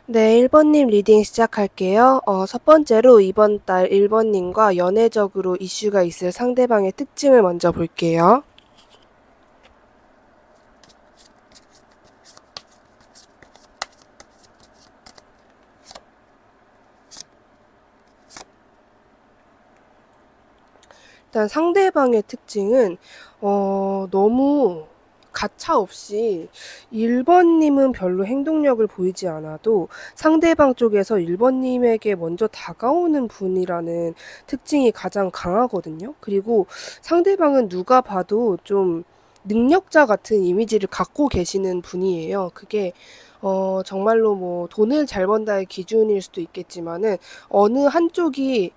네, 1번님 리딩 시작할게요. 첫 번째로 이번 달 1번님과 연애적으로 이슈가 있을 상대방의 특징을 먼저 볼게요. 일단 상대방의 특징은 너무 가차없이 1번님은 별로 행동력을 보이지 않아도 상대방 쪽에서 1번님에게 먼저 다가오는 분이라는 특징이 가장 강하거든요. 그리고 상대방은 누가 봐도 좀 능력자 같은 이미지를 갖고 계시는 분이에요. 그게 정말로 뭐 돈을 잘 번다의 기준일 수도 있겠지만은 어느 한쪽이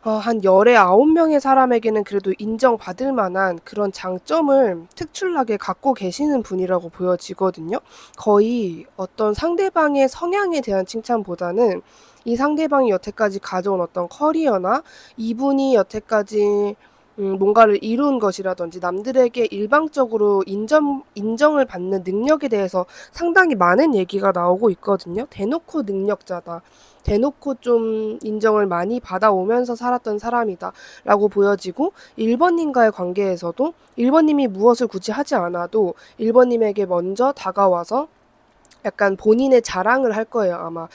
한 열에 9명의 사람에게는 그래도 인정받을 만한 그런 장점을 특출나게 갖고 계시는 분이라고 보여지거든요. 거의 어떤 상대방의 성향에 대한 칭찬보다는 이 상대방이 여태까지 가져온 어떤 커리어나 이분이 여태까지 뭔가를 이룬 것이라든지 남들에게 일방적으로 인정을 받는 능력에 대해서 상당히 많은 얘기가 나오고 있거든요. 대놓고 능력자다. 대놓고 좀 인정을 많이 받아오면서 살았던 사람이다 라고 보여지고 1번님과의 관계에서도 1번님이 무엇을 굳이 하지 않아도 1번님에게 먼저 다가와서 약간 본인의 자랑을 할 거예요, 아마.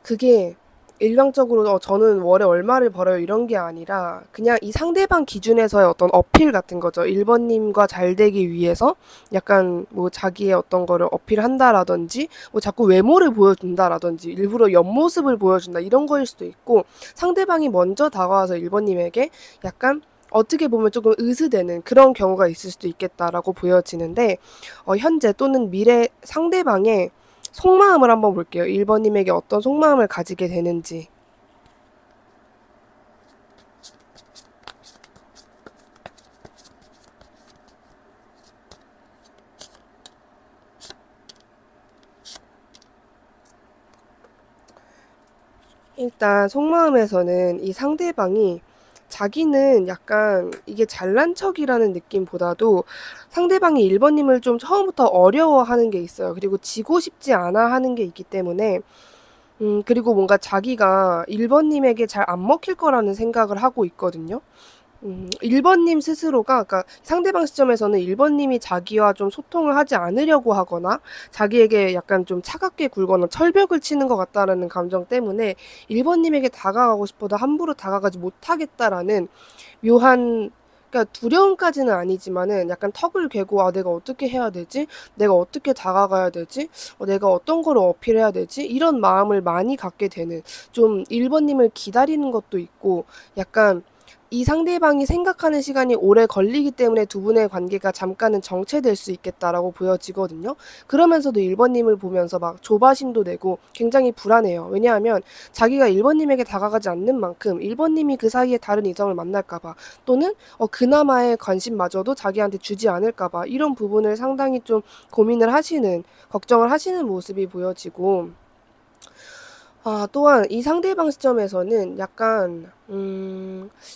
그게 일방적으로 저는 월에 얼마를 벌어요 이런 게 아니라 그냥 이 상대방 기준에서의 어떤 어필 같은 거죠. 1번님과 잘 되기 위해서 약간 뭐 자기의 어떤 거를 어필한다라든지 뭐 자꾸 외모를 보여준다라든지 일부러 옆모습을 보여준다 이런 거일 수도 있고 상대방이 먼저 다가와서 1번님에게 약간 어떻게 보면 조금 의스되는 그런 경우가 있을 수도 있겠다라고 보여지는데 현재 또는 미래 상대방의 속마음을 한번 볼게요. 1번님에게 어떤 속마음을 가지게 되는지. 일단 속마음에서는 이 상대방이 자기는 약간 이게 잘난 척이라는 느낌보다도 상대방이 1번님을 좀 처음부터 어려워하는 게 있어요. 그리고 지고 싶지 않아 하는 게 있기 때문에 그리고 뭔가 자기가 1번님에게 잘 안 먹힐 거라는 생각을 하고 있거든요. 1번님 스스로가, 그러니까 상대방 시점에서는 1번님이 자기와 좀 소통을 하지 않으려고 하거나 자기에게 약간 좀 차갑게 굴거나 철벽을 치는 것 같다라는 감정 때문에 1번님에게 다가가고 싶어도 함부로 다가가지 못하겠다라는 묘한, 그러니까 두려움까지는 아니지만은 약간 턱을 괴고 아 내가 어떻게 해야 되지? 내가 어떻게 다가가야 되지? 내가 어떤 거를 어필해야 되지? 이런 마음을 많이 갖게 되는, 좀 1번님을 기다리는 것도 있고 약간 이 상대방이 생각하는 시간이 오래 걸리기 때문에 두 분의 관계가 잠깐은 정체될 수 있겠다라고 보여지거든요. 그러면서도 1번님을 보면서 막 조바심도 내고 굉장히 불안해요. 왜냐하면 자기가 1번님에게 다가가지 않는 만큼 1번님이 그 사이에 다른 이성을 만날까봐 또는 그나마의 관심마저도 자기한테 주지 않을까봐 이런 부분을 상당히 좀 고민을 하시는, 걱정을 하시는 모습이 보여지고, 또한 이 상대방 시점에서는 약간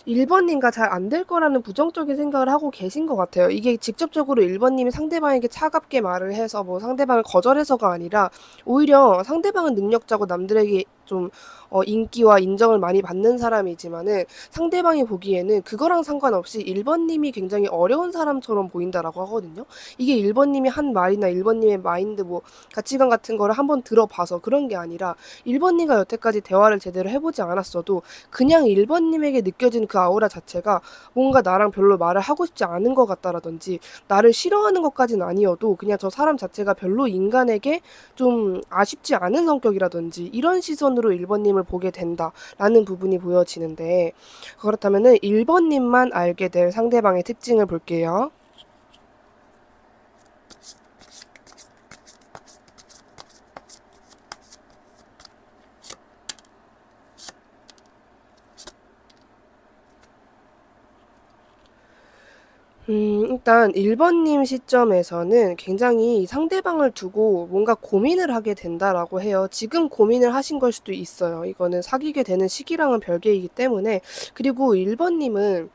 1번님과 잘 안 될 거라는 부정적인 생각을 하고 계신 것 같아요. 이게 직접적으로 1번님이 상대방에게 차갑게 말을 해서 뭐 상대방을 거절해서가 아니라 오히려 상대방은 능력자고 남들에게 좀 인기와 인정을 많이 받는 사람이지만은 상대방이 보기에는 그거랑 상관없이 1번님이 굉장히 어려운 사람처럼 보인다라고 하거든요. 이게 1번님이 한 말이나 1번님의 마인드 뭐 가치관 같은 거를 한번 들어봐서 그런 게 아니라 1번님과 여태까지 대화를 제대로 해보지 않았어도 그냥 1번님에게 느껴지는 그 아우라 자체가 뭔가 나랑 별로 말을 하고 싶지 않은 것 같다라든지 나를 싫어하는 것까지는 아니어도 그냥 저 사람 자체가 별로 인간에게 좀 아쉽지 않은 성격이라든지 이런 시선으로 1번님을 보게 된다라는 부분이 보여지는데, 그렇다면은 1번님만 알게 될 상대방의 특징을 볼게요. 일단 1번님 시점에서는 굉장히 상대방을 두고 뭔가 고민을 하게 된다라고 해요. 지금 고민을 하신 걸 수도 있어요. 이거는 사귀게 되는 시기랑은 별개이기 때문에. 그리고 1번님은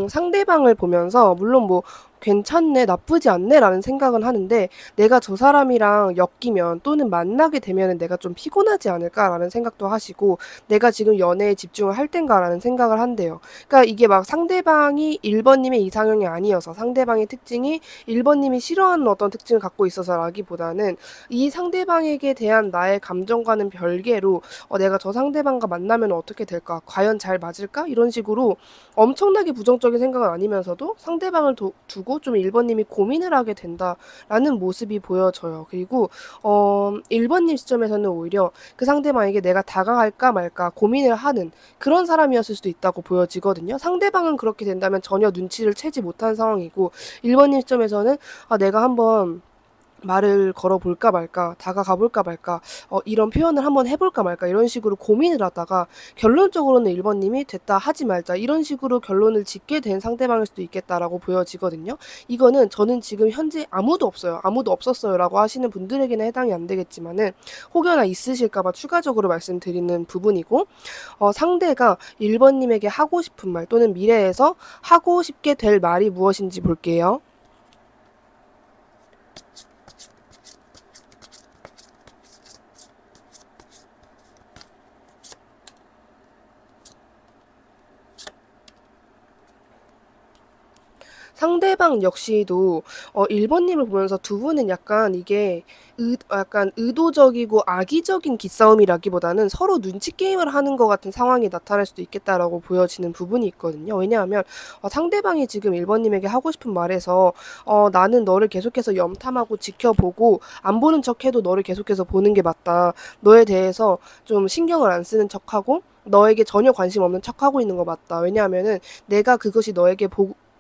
상대방을 보면서 물론 뭐 괜찮네, 나쁘지 않네라는 생각은 하는데 내가 저 사람이랑 엮이면 또는 만나게 되면은 내가 좀 피곤하지 않을까라는 생각도 하시고 내가 지금 연애에 집중을 할 땐가라는 생각을 한대요. 그러니까 이게 막 상대방이 1번님의 이상형이 아니어서 상대방의 특징이 1번님이 싫어하는 어떤 특징을 갖고 있어서라기보다는 이 상대방에게 대한 나의 감정과는 별개로 내가 저 상대방과 만나면 어떻게 될까? 과연 잘 맞을까? 이런 식으로 엄청나게 부정적인 생각은 아니면서도 상대방을 두고 좀 1번님이 고민을 하게 된다라는 모습이 보여져요. 그리고 1번님 시점에서는 오히려 그 상대방에게 내가 다가갈까 말까 고민을 하는 그런 사람이었을 수도 있다고 보여지거든요. 상대방은 그렇게 된다면 전혀 눈치를 채지 못한 상황이고 1번님 시점에서는 내가 한번 말을 걸어볼까 말까, 다가가볼까 말까, 이런 표현을 한번 해볼까 말까, 이런 식으로 고민을 하다가 결론적으로는 1번님이 됐다 하지 말자, 이런 식으로 결론을 짓게 된 상대방일 수도 있겠다라고 보여지거든요. 이거는 저는 지금 현재 아무도 없어요. 아무도 없었어요. 라고 하시는 분들에게는 해당이 안 되겠지만은 혹여나 있으실까봐 추가적으로 말씀드리는 부분이고, 상대가 1번님에게 하고 싶은 말 또는 미래에서 하고 싶게 될 말이 무엇인지 볼게요. 상대방 역시도 1번님을 보면서 두 분은 약간 이게 약간 의도적이고 악의적인 기싸움이라기보다는 서로 눈치 게임을 하는 것 같은 상황이 나타날 수도 있겠다라고 보여지는 부분이 있거든요. 왜냐하면 상대방이 지금 1번님에게 하고 싶은 말에서 나는 너를 계속해서 염탐하고 지켜보고 안 보는 척해도 너를 계속해서 보는 게 맞다. 너에 대해서 좀 신경을 안 쓰는 척하고 너에게 전혀 관심 없는 척하고 있는 거 맞다. 왜냐하면은 내가 그것이 너에게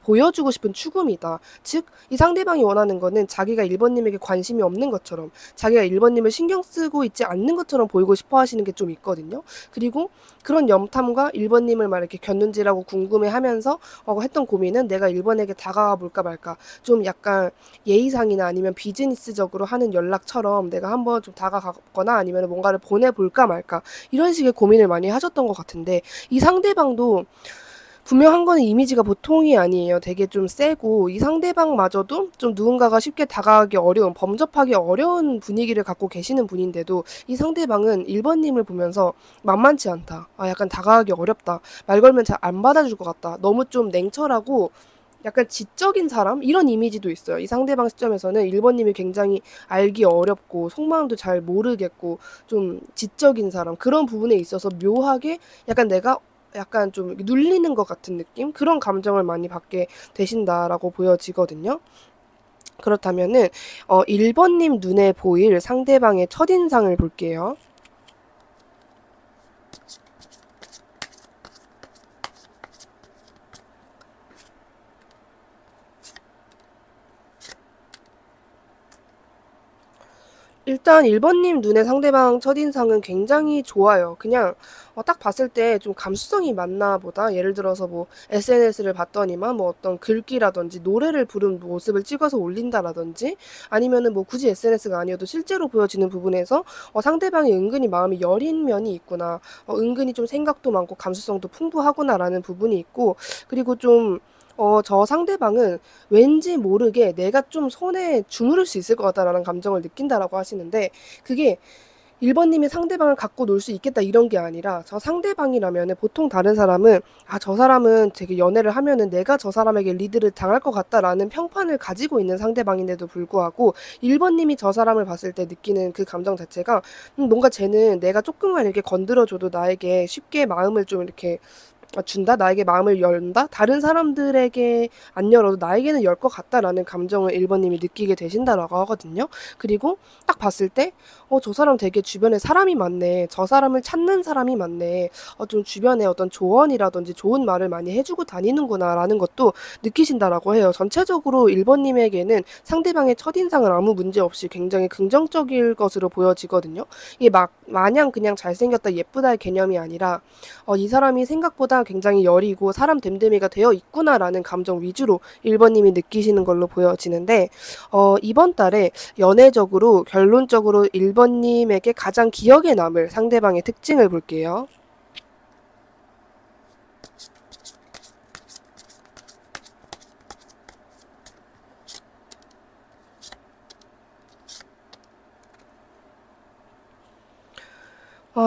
보여주고 싶은 추구미다. 즉, 이 상대방이 원하는 거는 자기가 1번님에게 관심이 없는 것처럼, 자기가 1번님을 신경 쓰고 있지 않는 것처럼 보이고 싶어 하시는 게 좀 있거든요. 그리고 그런 염탐과 1번님을 막 이렇게 곁눈질하고 궁금해 하면서 했던 고민은 내가 1번에게 다가가 볼까 말까. 좀 약간 예의상이나 아니면 비즈니스적으로 하는 연락처럼 내가 한번 좀 다가가거나 아니면 뭔가를 보내볼까 말까. 이런 식의 고민을 많이 하셨던 것 같은데, 이 상대방도 분명한 거는 이미지가 보통이 아니에요. 되게 좀 세고 이 상대방마저도 좀 누군가가 쉽게 다가가기 어려운, 범접하기 어려운 분위기를 갖고 계시는 분인데도 이 상대방은 1번님을 보면서 만만치 않다. 약간 다가가기 어렵다. 말 걸면 잘 안 받아줄 것 같다. 너무 좀 냉철하고 약간 지적인 사람? 이런 이미지도 있어요. 이 상대방 시점에서는 1번님이 굉장히 알기 어렵고 속마음도 잘 모르겠고 좀 지적인 사람, 그런 부분에 있어서 묘하게 약간 내가 약간 좀 눌리는 것 같은 느낌? 그런 감정을 많이 받게 되신다라고 보여지거든요. 그렇다면은 1번님 눈에 보일 상대방의 첫인상을 볼게요. 일단 1번님 눈에 상대방 첫인상은 굉장히 좋아요. 그냥 딱 봤을 때 좀 감수성이 많나 보다. 예를 들어서 뭐 SNS를 봤더니만 뭐 어떤 글귀라든지 노래를 부른 모습을 찍어서 올린다라든지 아니면은 뭐 굳이 SNS가 아니어도 실제로 보여지는 부분에서 상대방이 은근히 마음이 여린 면이 있구나. 은근히 좀 생각도 많고 감수성도 풍부하구나라는 부분이 있고, 그리고 좀 저 상대방은 왠지 모르게 내가 좀 손에 주무를 수 있을 것 같다라는 감정을 느낀다라고 하시는데, 그게 1번님이 상대방을 갖고 놀 수 있겠다 이런 게 아니라 저 상대방이라면은 보통 다른 사람은 저 사람은 되게 연애를 하면은 내가 저 사람에게 리드를 당할 것 같다라는 평판을 가지고 있는 상대방인데도 불구하고 1번님이 저 사람을 봤을 때 느끼는 그 감정 자체가 뭔가 쟤는 내가 조금만 이렇게 건드려줘도 나에게 쉽게 마음을 좀 이렇게 준다? 나에게 마음을 열다? 다른 사람들에게 안 열어도 나에게는 열 것 같다라는 감정을 1번님이 느끼게 되신다라고 하거든요. 그리고 딱 봤을 때 저 사람 되게 주변에 사람이 많네. 저 사람을 찾는 사람이 많네. 좀 주변에 어떤 조언이라든지 좋은 말을 많이 해주고 다니는구나라는 것도 느끼신다라고 해요. 전체적으로 1번님에게는 상대방의 첫인상은 아무 문제 없이 굉장히 긍정적일 것으로 보여지거든요. 이게 마냥 그냥 잘생겼다 예쁘다의 개념이 아니라 이 사람이 생각보다 굉장히 여리고 사람 됨됨이가 되어 있구나라는 감정 위주로 1번님이 느끼시는 걸로 보여지는데, 이번 달에 연애적으로 결론적으로 1번님에게 가장 기억에 남을 상대방의 특징을 볼게요.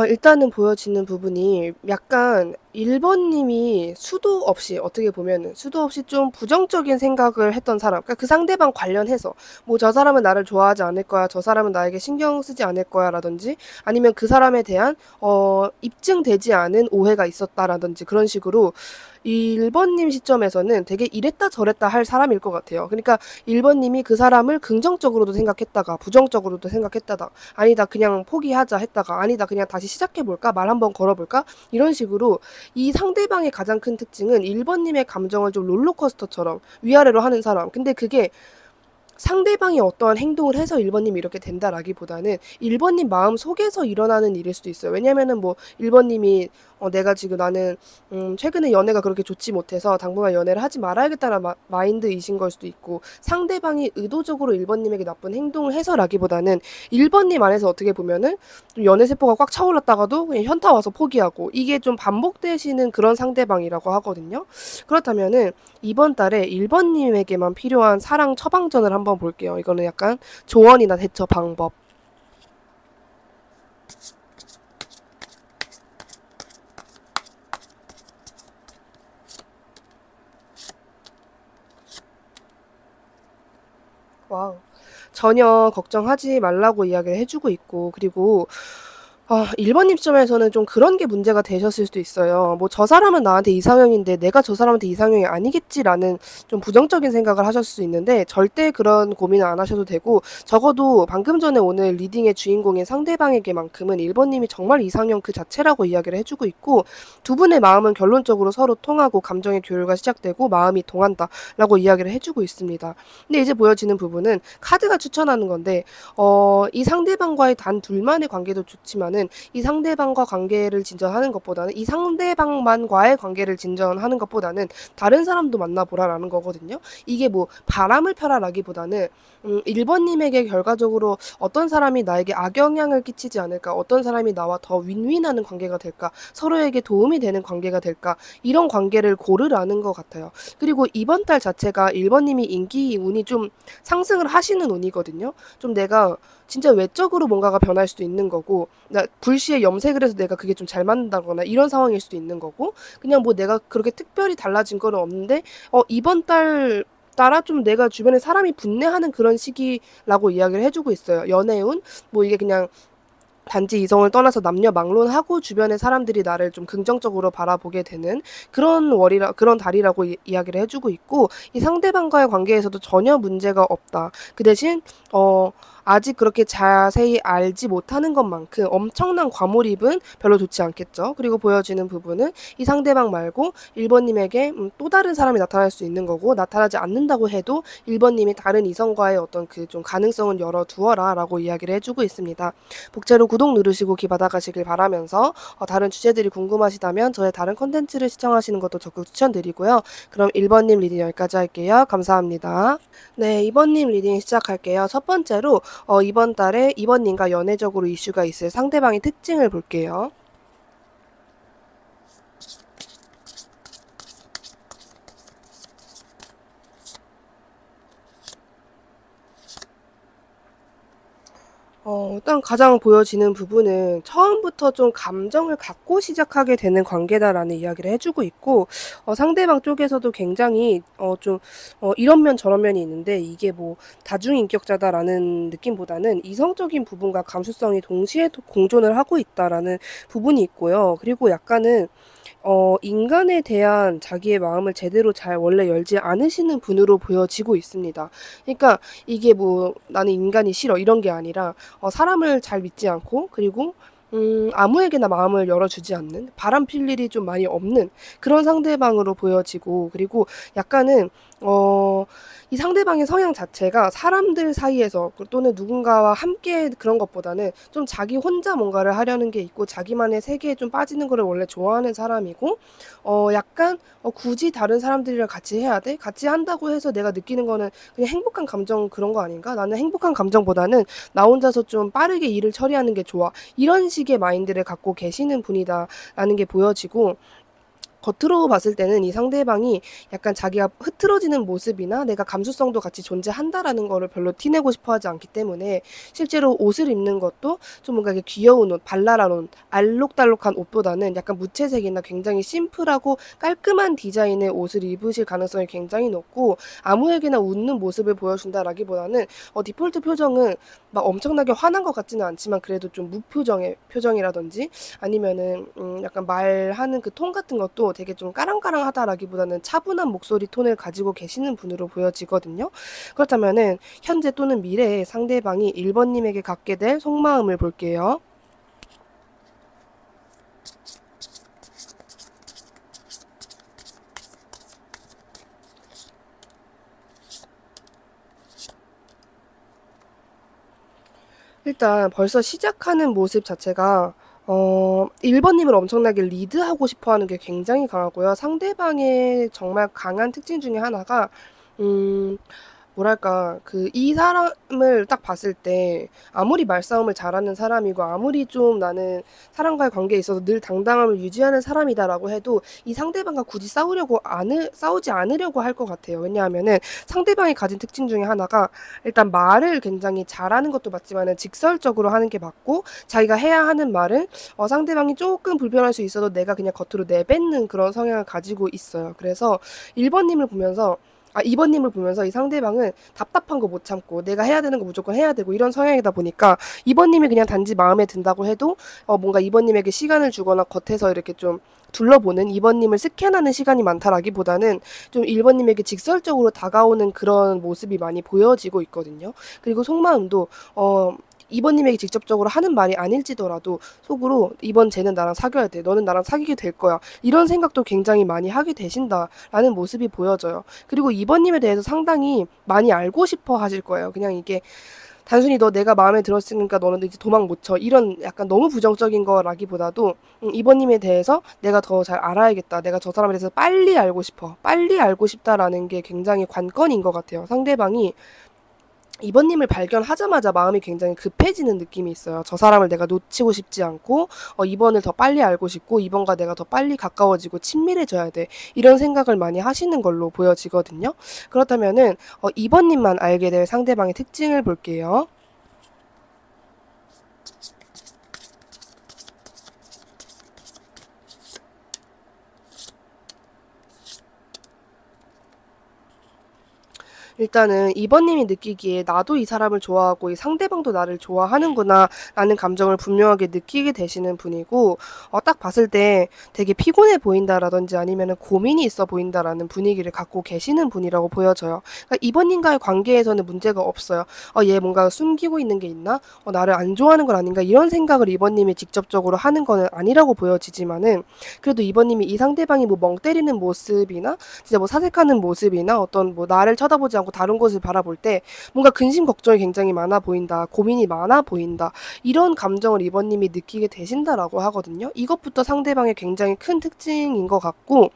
일단은 보여지는 부분이 약간 1 번님이 수도 없이 어떻게 보면은 수도 없이 좀 부정적인 생각을 했던 사람, 그러니까 그 상대방 관련해서 뭐 '저 사람은 나를 좋아하지 않을 거야. 저 사람은 나에게 신경 쓰지 않을 거야.'라든지 아니면 그 사람에 대한 입증되지 않은 오해가 있었다라든지 그런 식으로 1 번님 시점에서는 되게 이랬다 저랬다 할 사람일 것 같아요. 그러니까 1 번님이 그 사람을 긍정적으로도 생각했다가 부정적으로도 생각했다가 '아니다. 그냥 포기하자.' 했다가 '아니다. 그냥 다시 시작해 볼까? 말 한번 걸어 볼까?' 이런 식으로 이 상대방의 가장 큰 특징은 1 번님의 감정을 좀 롤러코스터처럼 위아래로 하는 사람. 근데 그게 상대방이 어떠한 행동을 해서 1 번님이 이렇게 된다라기보다는 1 번님 마음속에서 일어나는 일일 수도 있어요. 왜냐면은 뭐 1 번님이 내가 지금 나는 최근에 연애가 그렇게 좋지 못해서 당분간 연애를 하지 말아야겠다는 마인드이신 걸 수도 있고 상대방이 의도적으로 1 번님에게 나쁜 행동을 해서라기보다는 1 번님 안에서 어떻게 보면은 좀 연애 세포가 꽉 차올랐다가도 그냥 현타 와서 포기하고 이게 좀 반복되시는 그런 상대방이라고 하거든요. 그렇다면은 이번 달에 1 번님에게만 필요한 사랑 처방전을 한번 볼게요. 이거는 약간 조언이나 대처 방법. 와우. 전혀 걱정하지 말라고 이야기를 해 주고 있고 그리고 1 번님 시점에서는 좀 그런 게 문제가 되셨을 수도 있어요. 뭐 '저 사람은 나한테 이상형인데 내가 저 사람한테 이상형이 아니겠지.'라는 좀 부정적인 생각을 하셨을 수 있는데 절대 그런 고민을 안 하셔도 되고 적어도 방금 전에 오늘 리딩의 주인공인 상대방에게만큼은 1 번님이 정말 이상형 그 자체라고 이야기를 해 주고 있고 두 분의 마음은 결론적으로 서로 통하고 감정의 교류가 시작되고 마음이 통한다라고 이야기를 해 주고 있습니다. 근데 이제 보여지는 부분은 카드가 추천하는 건데 이 상대방과의 단 둘만의 관계도 좋지만은 이 상대방과 관계를 진전하는 것보다는 이 상대방만과의 관계를 진전하는 것보다는 다른 사람도 만나 보라라는 거거든요. 이게 뭐 바람을 펴라라기보다는 1 번님에게 결과적으로 '어떤 사람이 나에게 악영향을 끼치지 않을까? 어떤 사람이 나와 더 윈윈하는 관계가 될까? 서로에게 도움이 되는 관계가 될까?' 이런 관계를 고르라는 것 같아요. 그리고 이번 달 자체가 1 번님이 인기 운이 좀 상승을 하시는 운이거든요. 좀 내가 진짜 외적으로 뭔가가 변할 수도 있는 거고 나 불시에 염색을 해서 내가 그게 좀 잘 맞는다거나 이런 상황일 수도 있는 거고 그냥 뭐 내가 그렇게 특별히 달라진 거는 없는데 이번 달 따라 좀 내가 주변에 사람이 분내하는 그런 시기라고 이야기를 해 주고 있어요. 연애운 뭐 이게 그냥 단지 이성을 떠나서 남녀막론하고 주변의 사람들이 나를 좀 긍정적으로 바라보게 되는 그런 달이라고 이야기를 해 주고 있고 이 상대방과의 관계에서도 전혀 문제가 없다. 그 대신 아직 그렇게 자세히 알지 못하는 것만큼 엄청난 과몰입은 별로 좋지 않겠죠. 그리고 보여지는 부분은 이 상대방 말고 1 번님에게 또 다른 사람이 나타날 수 있는 거고 나타나지 않는다고 해도 1 번님이 다른 이성과의 어떤 그 좀 가능성은 열어 두어라라고 이야기를 해 주고 있습니다. 복제로 구독 누르시고 귀 받아가시길 바라면서 다른 주제들이 궁금하시다면 저의 다른 콘텐츠를 시청하시는 것도 적극 추천드리고요. 그럼 1 번님 리딩 여기까지 할게요. 감사합니다. 네, 2 번님 리딩 시작할게요. 첫 번째로 이번 달에 2 번님과 연애적으로 이슈가 있을 상대방의 특징을 볼게요. 일단 가장 보여지는 부분은 처음부터 좀 감정을 갖고 시작하게 되는 관계다라는 이야기를 해 주고 있고 상대방 쪽에서도 굉장히 좀 이런 면 저런 면이 있는데 이게 뭐 다중인격자다라는 느낌보다는 이성적인 부분과 감수성이 동시에 공존을 하고 있다라는 부분이 있고요. 그리고 약간은 인간에 대한 자기의 마음을 제대로 잘 원래 열지 않으시는 분으로 보여지고 있습니다. 그러니까 이게 뭐 '나는 인간이 싫어.' 이런 게 아니라 사람을 잘 믿지 않고 그리고 아무에게나 마음을 열어주지 않는 바람필 일이 좀 많이 없는 그런 상대방으로 보여지고 그리고 약간은 이 상대방의 성향 자체가 사람들 사이에서 또는 누군가와 함께 그런 것보다는 좀 자기 혼자 뭔가를 하려는 게 있고 자기만의 세계에 좀 빠지는 거를 원래 좋아하는 사람이고 약간 '굳이 다른 사람들이랑 같이 해야 돼? 같이 한다고 해서 내가 느끼는 거는 그냥 행복한 감정 그런 거 아닌가? 나는 행복한 감정보다는 나 혼자서 좀 빠르게 일을 처리하는 게 좋아.' 이런 식의 마인드를 갖고 계시는 분이다라는 게 보여지고 겉으로 봤을 때는 이 상대방이 약간 자기가 흐트러지는 모습이나 내가 감수성도 같이 존재한다라는 거를 별로 티내고 싶어 하지 않기 때문에 실제로 옷을 입는 것도 좀 뭔가 이렇게 귀여운 옷, 발랄한 옷, 알록달록한 옷보다는 약간 무채색이나 굉장히 심플하고 깔끔한 디자인의 옷을 입으실 가능성이 굉장히 높고, 아무에게나 웃는 모습을 보여준다라기보다는 디폴트 표정은 막 엄청나게 화난 것 같지는 않지만 그래도 좀 무표정의 표정이라든지 아니면은 약간 말하는 그 톤 같은 것도 되게 좀 까랑까랑하다라기보다는 차분한 목소리 톤을 가지고 계시는 분으로 보여지거든요. 그렇다면은 현재 또는 미래에 상대방이 1번 님에게 갖게 될 속마음을 볼게요. 일단 벌써 시작하는 모습 자체가 1번 님을 엄청나게 리드하고 싶어 하는 게 굉장히 강하고요. 상대방의 정말 강한 특징 중에 하나가 음 뭐랄까, 이 사람을 딱 봤을 때 아무리 말싸움을 잘하는 사람이고 아무리 좀 나는 사람과의 관계에 있어서 늘 당당함을 유지하는 사람이다라고 해도 이 상대방과 굳이 싸우지 않으려고 할 것 같아요. 왜냐하면은 상대방이 가진 특징 중에 하나가 일단 말을 굉장히 잘하는 것도 맞지만은 직설적으로 하는 게 맞고, 자기가 해야 하는 말은 상대방이 조금 불편할 수 있어도 내가 그냥 겉으로 내뱉는 그런 성향을 가지고 있어요. 그래서 1번 님을 보면서 2번 님을 보면서 이 상대방은 답답한 거 못 참고 내가 해야 되는 거 무조건 해야 되고 이런 성향이다 보니까 2번 님이 그냥 단지 마음에 든다고 해도 뭔가 2번 님에게 시간을 주거나 겉에서 이렇게 좀 둘러보는, 2번 님을 스캔하는 시간이 많다라기보다는 좀 1번 님에게 직설적으로 다가오는 그런 모습이 많이 보여지고 있거든요. 그리고 속마음도 2번 님에게 직접적으로 하는 말이 아닐지더라도 속으로 2번 쟤는 나랑 사귀어야 돼, 너는 나랑 사귀게 될 거야, 이런 생각도 굉장히 많이 하게 되신다라는 모습이 보여져요. 그리고 2번 님에 대해서 상당히 많이 알고 싶어 하실 거예요. 그냥 이게 단순히 너 내가 마음에 들었으니까 너는 이제 도망 못 쳐, 이런 약간 너무 부정적인 거라기보다도 2번 님에 대해서 내가 더 잘 알아야겠다, 내가 저 사람에 대해서 빨리 알고 싶어, 빨리 알고 싶다라는 게 굉장히 관건인 것 같아요. 상대방이 2번 님을 발견하자마자 마음이 굉장히 급해지는 느낌이 있어요. 저 사람을 내가 놓치고 싶지 않고 2번을 더 빨리 알고 싶고 2번과 내가 더 빨리 가까워지고 친밀해져야 돼, 이런 생각을 많이 하시는 걸로 보여지거든요. 그렇다면은 2번 님만 알게 될 상대방의 특징을 볼게요. 일단은 2번 님이 느끼기에 나도 이 사람을 좋아하고 이 상대방도 나를 좋아하는구나 라는 감정을 분명하게 느끼게 되시는 분이고, 딱 봤을 때 되게 피곤해 보인다라든지 아니면은 고민이 있어 보인다라는 분위기를 갖고 계시는 분이라고 보여져요. 그러니까 2번 님과의 관계에서는 문제가 없어요. 얘 뭔가 숨기고 있는 게 있나? 나를 안 좋아하는 건 아닌가? 이런 생각을 2번 님이 직접적으로 하는 거는 아니라고 보여지지만은, 그래도 2번 님이 이 상대방이 뭐 멍 때리는 모습이나 진짜 뭐 사색하는 모습이나 어떤 뭐 나를 쳐다보지 않고 다른 곳을 바라볼 때 뭔가 근심 걱정이 굉장히 많아 보인다, 고민이 많아 보인다, 이런 감정을 2번 님이 느끼게 되신다라고 하거든요. 이것부터 상대방의 굉장히 큰 특징인 것 같고,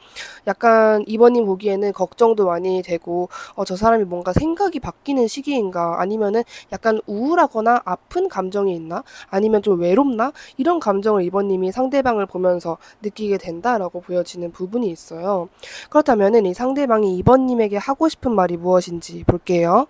약간 2번 님 보기에는 걱정도 많이 되고 저 사람이 뭔가 생각이 바뀌는 시기인가, 아니면은 약간 우울하거나 아픈 감정이 있나, 아니면 좀 외롭나, 이런 감정을 2번 님이 상대방을 보면서 느끼게 된다라고 보여지는 부분이 있어요. 그렇다면은 이 상대방이 2번 님에게 하고 싶은 말이 무엇인지 볼게요.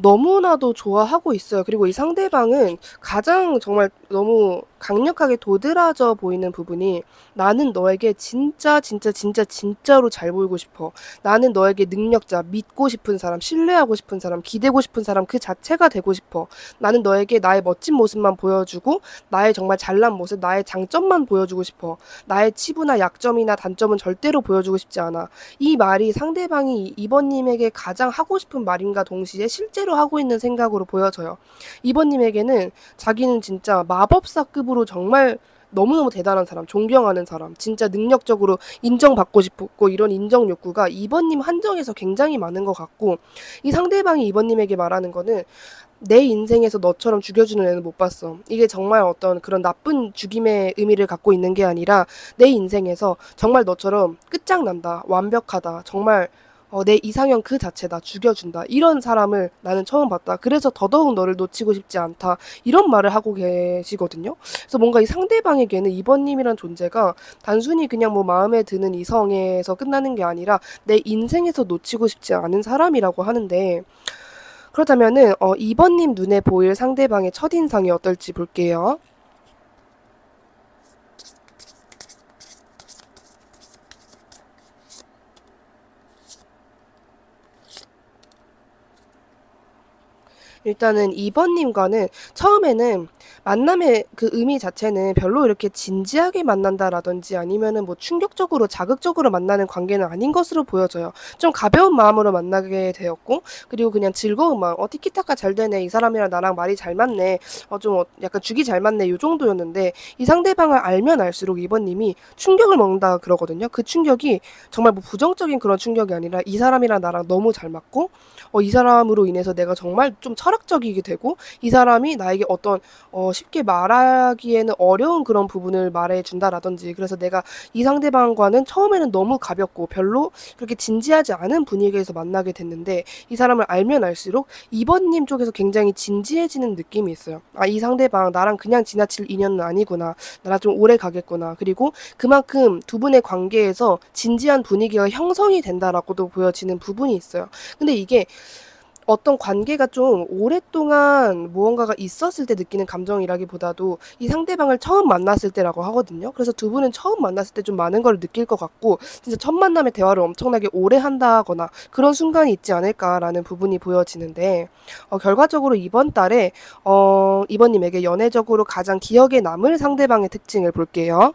너무나도 좋아하고 있어요. 그리고 이 상대방은 가장 정말 너무 강력하게 도드라져 보이는 부분이, 나는 너에게 진짜 진짜 진짜 진짜로 잘 보이고 싶어, 나는 너에게 능력자, 믿고 싶은 사람, 신뢰하고 싶은 사람, 기대고 싶은 사람 그 자체가 되고 싶어, 나는 너에게 나의 멋진 모습만 보여주고 나의 정말 잘난 모습, 나의 장점만 보여주고 싶어, 나의 치부나 약점이나 단점은 절대로 보여주고 싶지 않아. 이 말이 상대방이 2번 님에게 가장 하고 싶은 말임과 동시에 실제로 하고 있는 생각으로 보여져요. 2번 님에게는 자기는 진짜 마법사급으로 정말 너무너무 대단한 사람, 존경하는 사람, 진짜 능력적으로 인정받고 싶고, 이런 인정 욕구가 2번 님 한정에서 굉장히 많은 것 같고, 이 상대방이 2번 님에게 말하는 거는 내 인생에서 너처럼 죽여주는 애는 못 봤어, 이게 정말 어떤 그런 나쁜 죽임의 의미를 갖고 있는 게 아니라 내 인생에서 정말 너처럼 끝장난다, 완벽하다, 정말 내 이상형 그 자체다. 죽여준다. 이런 사람을 나는 처음 봤다. 그래서 더더욱 너를 놓치고 싶지 않다. 이런 말을 하고 계시거든요. 그래서 뭔가 이 상대방에게는 이번님이란 존재가 단순히 그냥 뭐 마음에 드는 이성에서 끝나는 게 아니라 내 인생에서 놓치고 싶지 않은 사람이라고 하는데, 그렇다면은 2번님 눈에 보일 상대방의 첫인상이 어떨지 볼게요. 일단은 2번님과는 처음에는 만남의 그 의미 자체는 별로 이렇게 진지하게 만난다라든지 아니면은 뭐 충격적으로 자극적으로 만나는 관계는 아닌 것으로 보여져요. 좀 가벼운 마음으로 만나게 되었고, 그리고 그냥 즐거운 마음, 티키타카 잘 되네, 이 사람이랑 나랑 말이 잘 맞네, 약간 죽이 잘 맞네, 요 정도였는데, 이 상대방을 알면 알수록 2번님이 충격을 먹는다 그러거든요. 그 충격이 정말 뭐 부정적인 그런 충격이 아니라 이 사람이랑 나랑 너무 잘 맞고, 이 사람으로 인해서 내가 정말 좀 철학적이게 되고, 이 사람이 나에게 어떤 쉽게 말하기에는 어려운 그런 부분을 말해준다라든지, 그래서 내가 이 상대방과는 처음에는 너무 가볍고 별로 그렇게 진지하지 않은 분위기에서 만나게 됐는데, 이 사람을 알면 알수록 2번님 쪽에서 굉장히 진지해지는 느낌이 있어요. 아, 이 상대방 나랑 그냥 지나칠 인연은 아니구나, 나랑 좀 오래 가겠구나, 그리고 그만큼 두 분의 관계에서 진지한 분위기가 형성이 된다라고도 보여지는 부분이 있어요. 근데 이게 어떤 관계가 좀 오랫동안 무언가가 있었을 때 느끼는 감정이라기보다도 이 상대방을 처음 만났을 때라고 하거든요. 그래서 두 분은 처음 만났을 때 좀 많은 걸 느낄 것 같고, 진짜 첫 만남의 대화를 엄청나게 오래 한다거나 그런 순간이 있지 않을까라는 부분이 보여지는데, 결과적으로 이번 달에 이번님에게 연애적으로 가장 기억에 남을 상대방의 특징을 볼게요.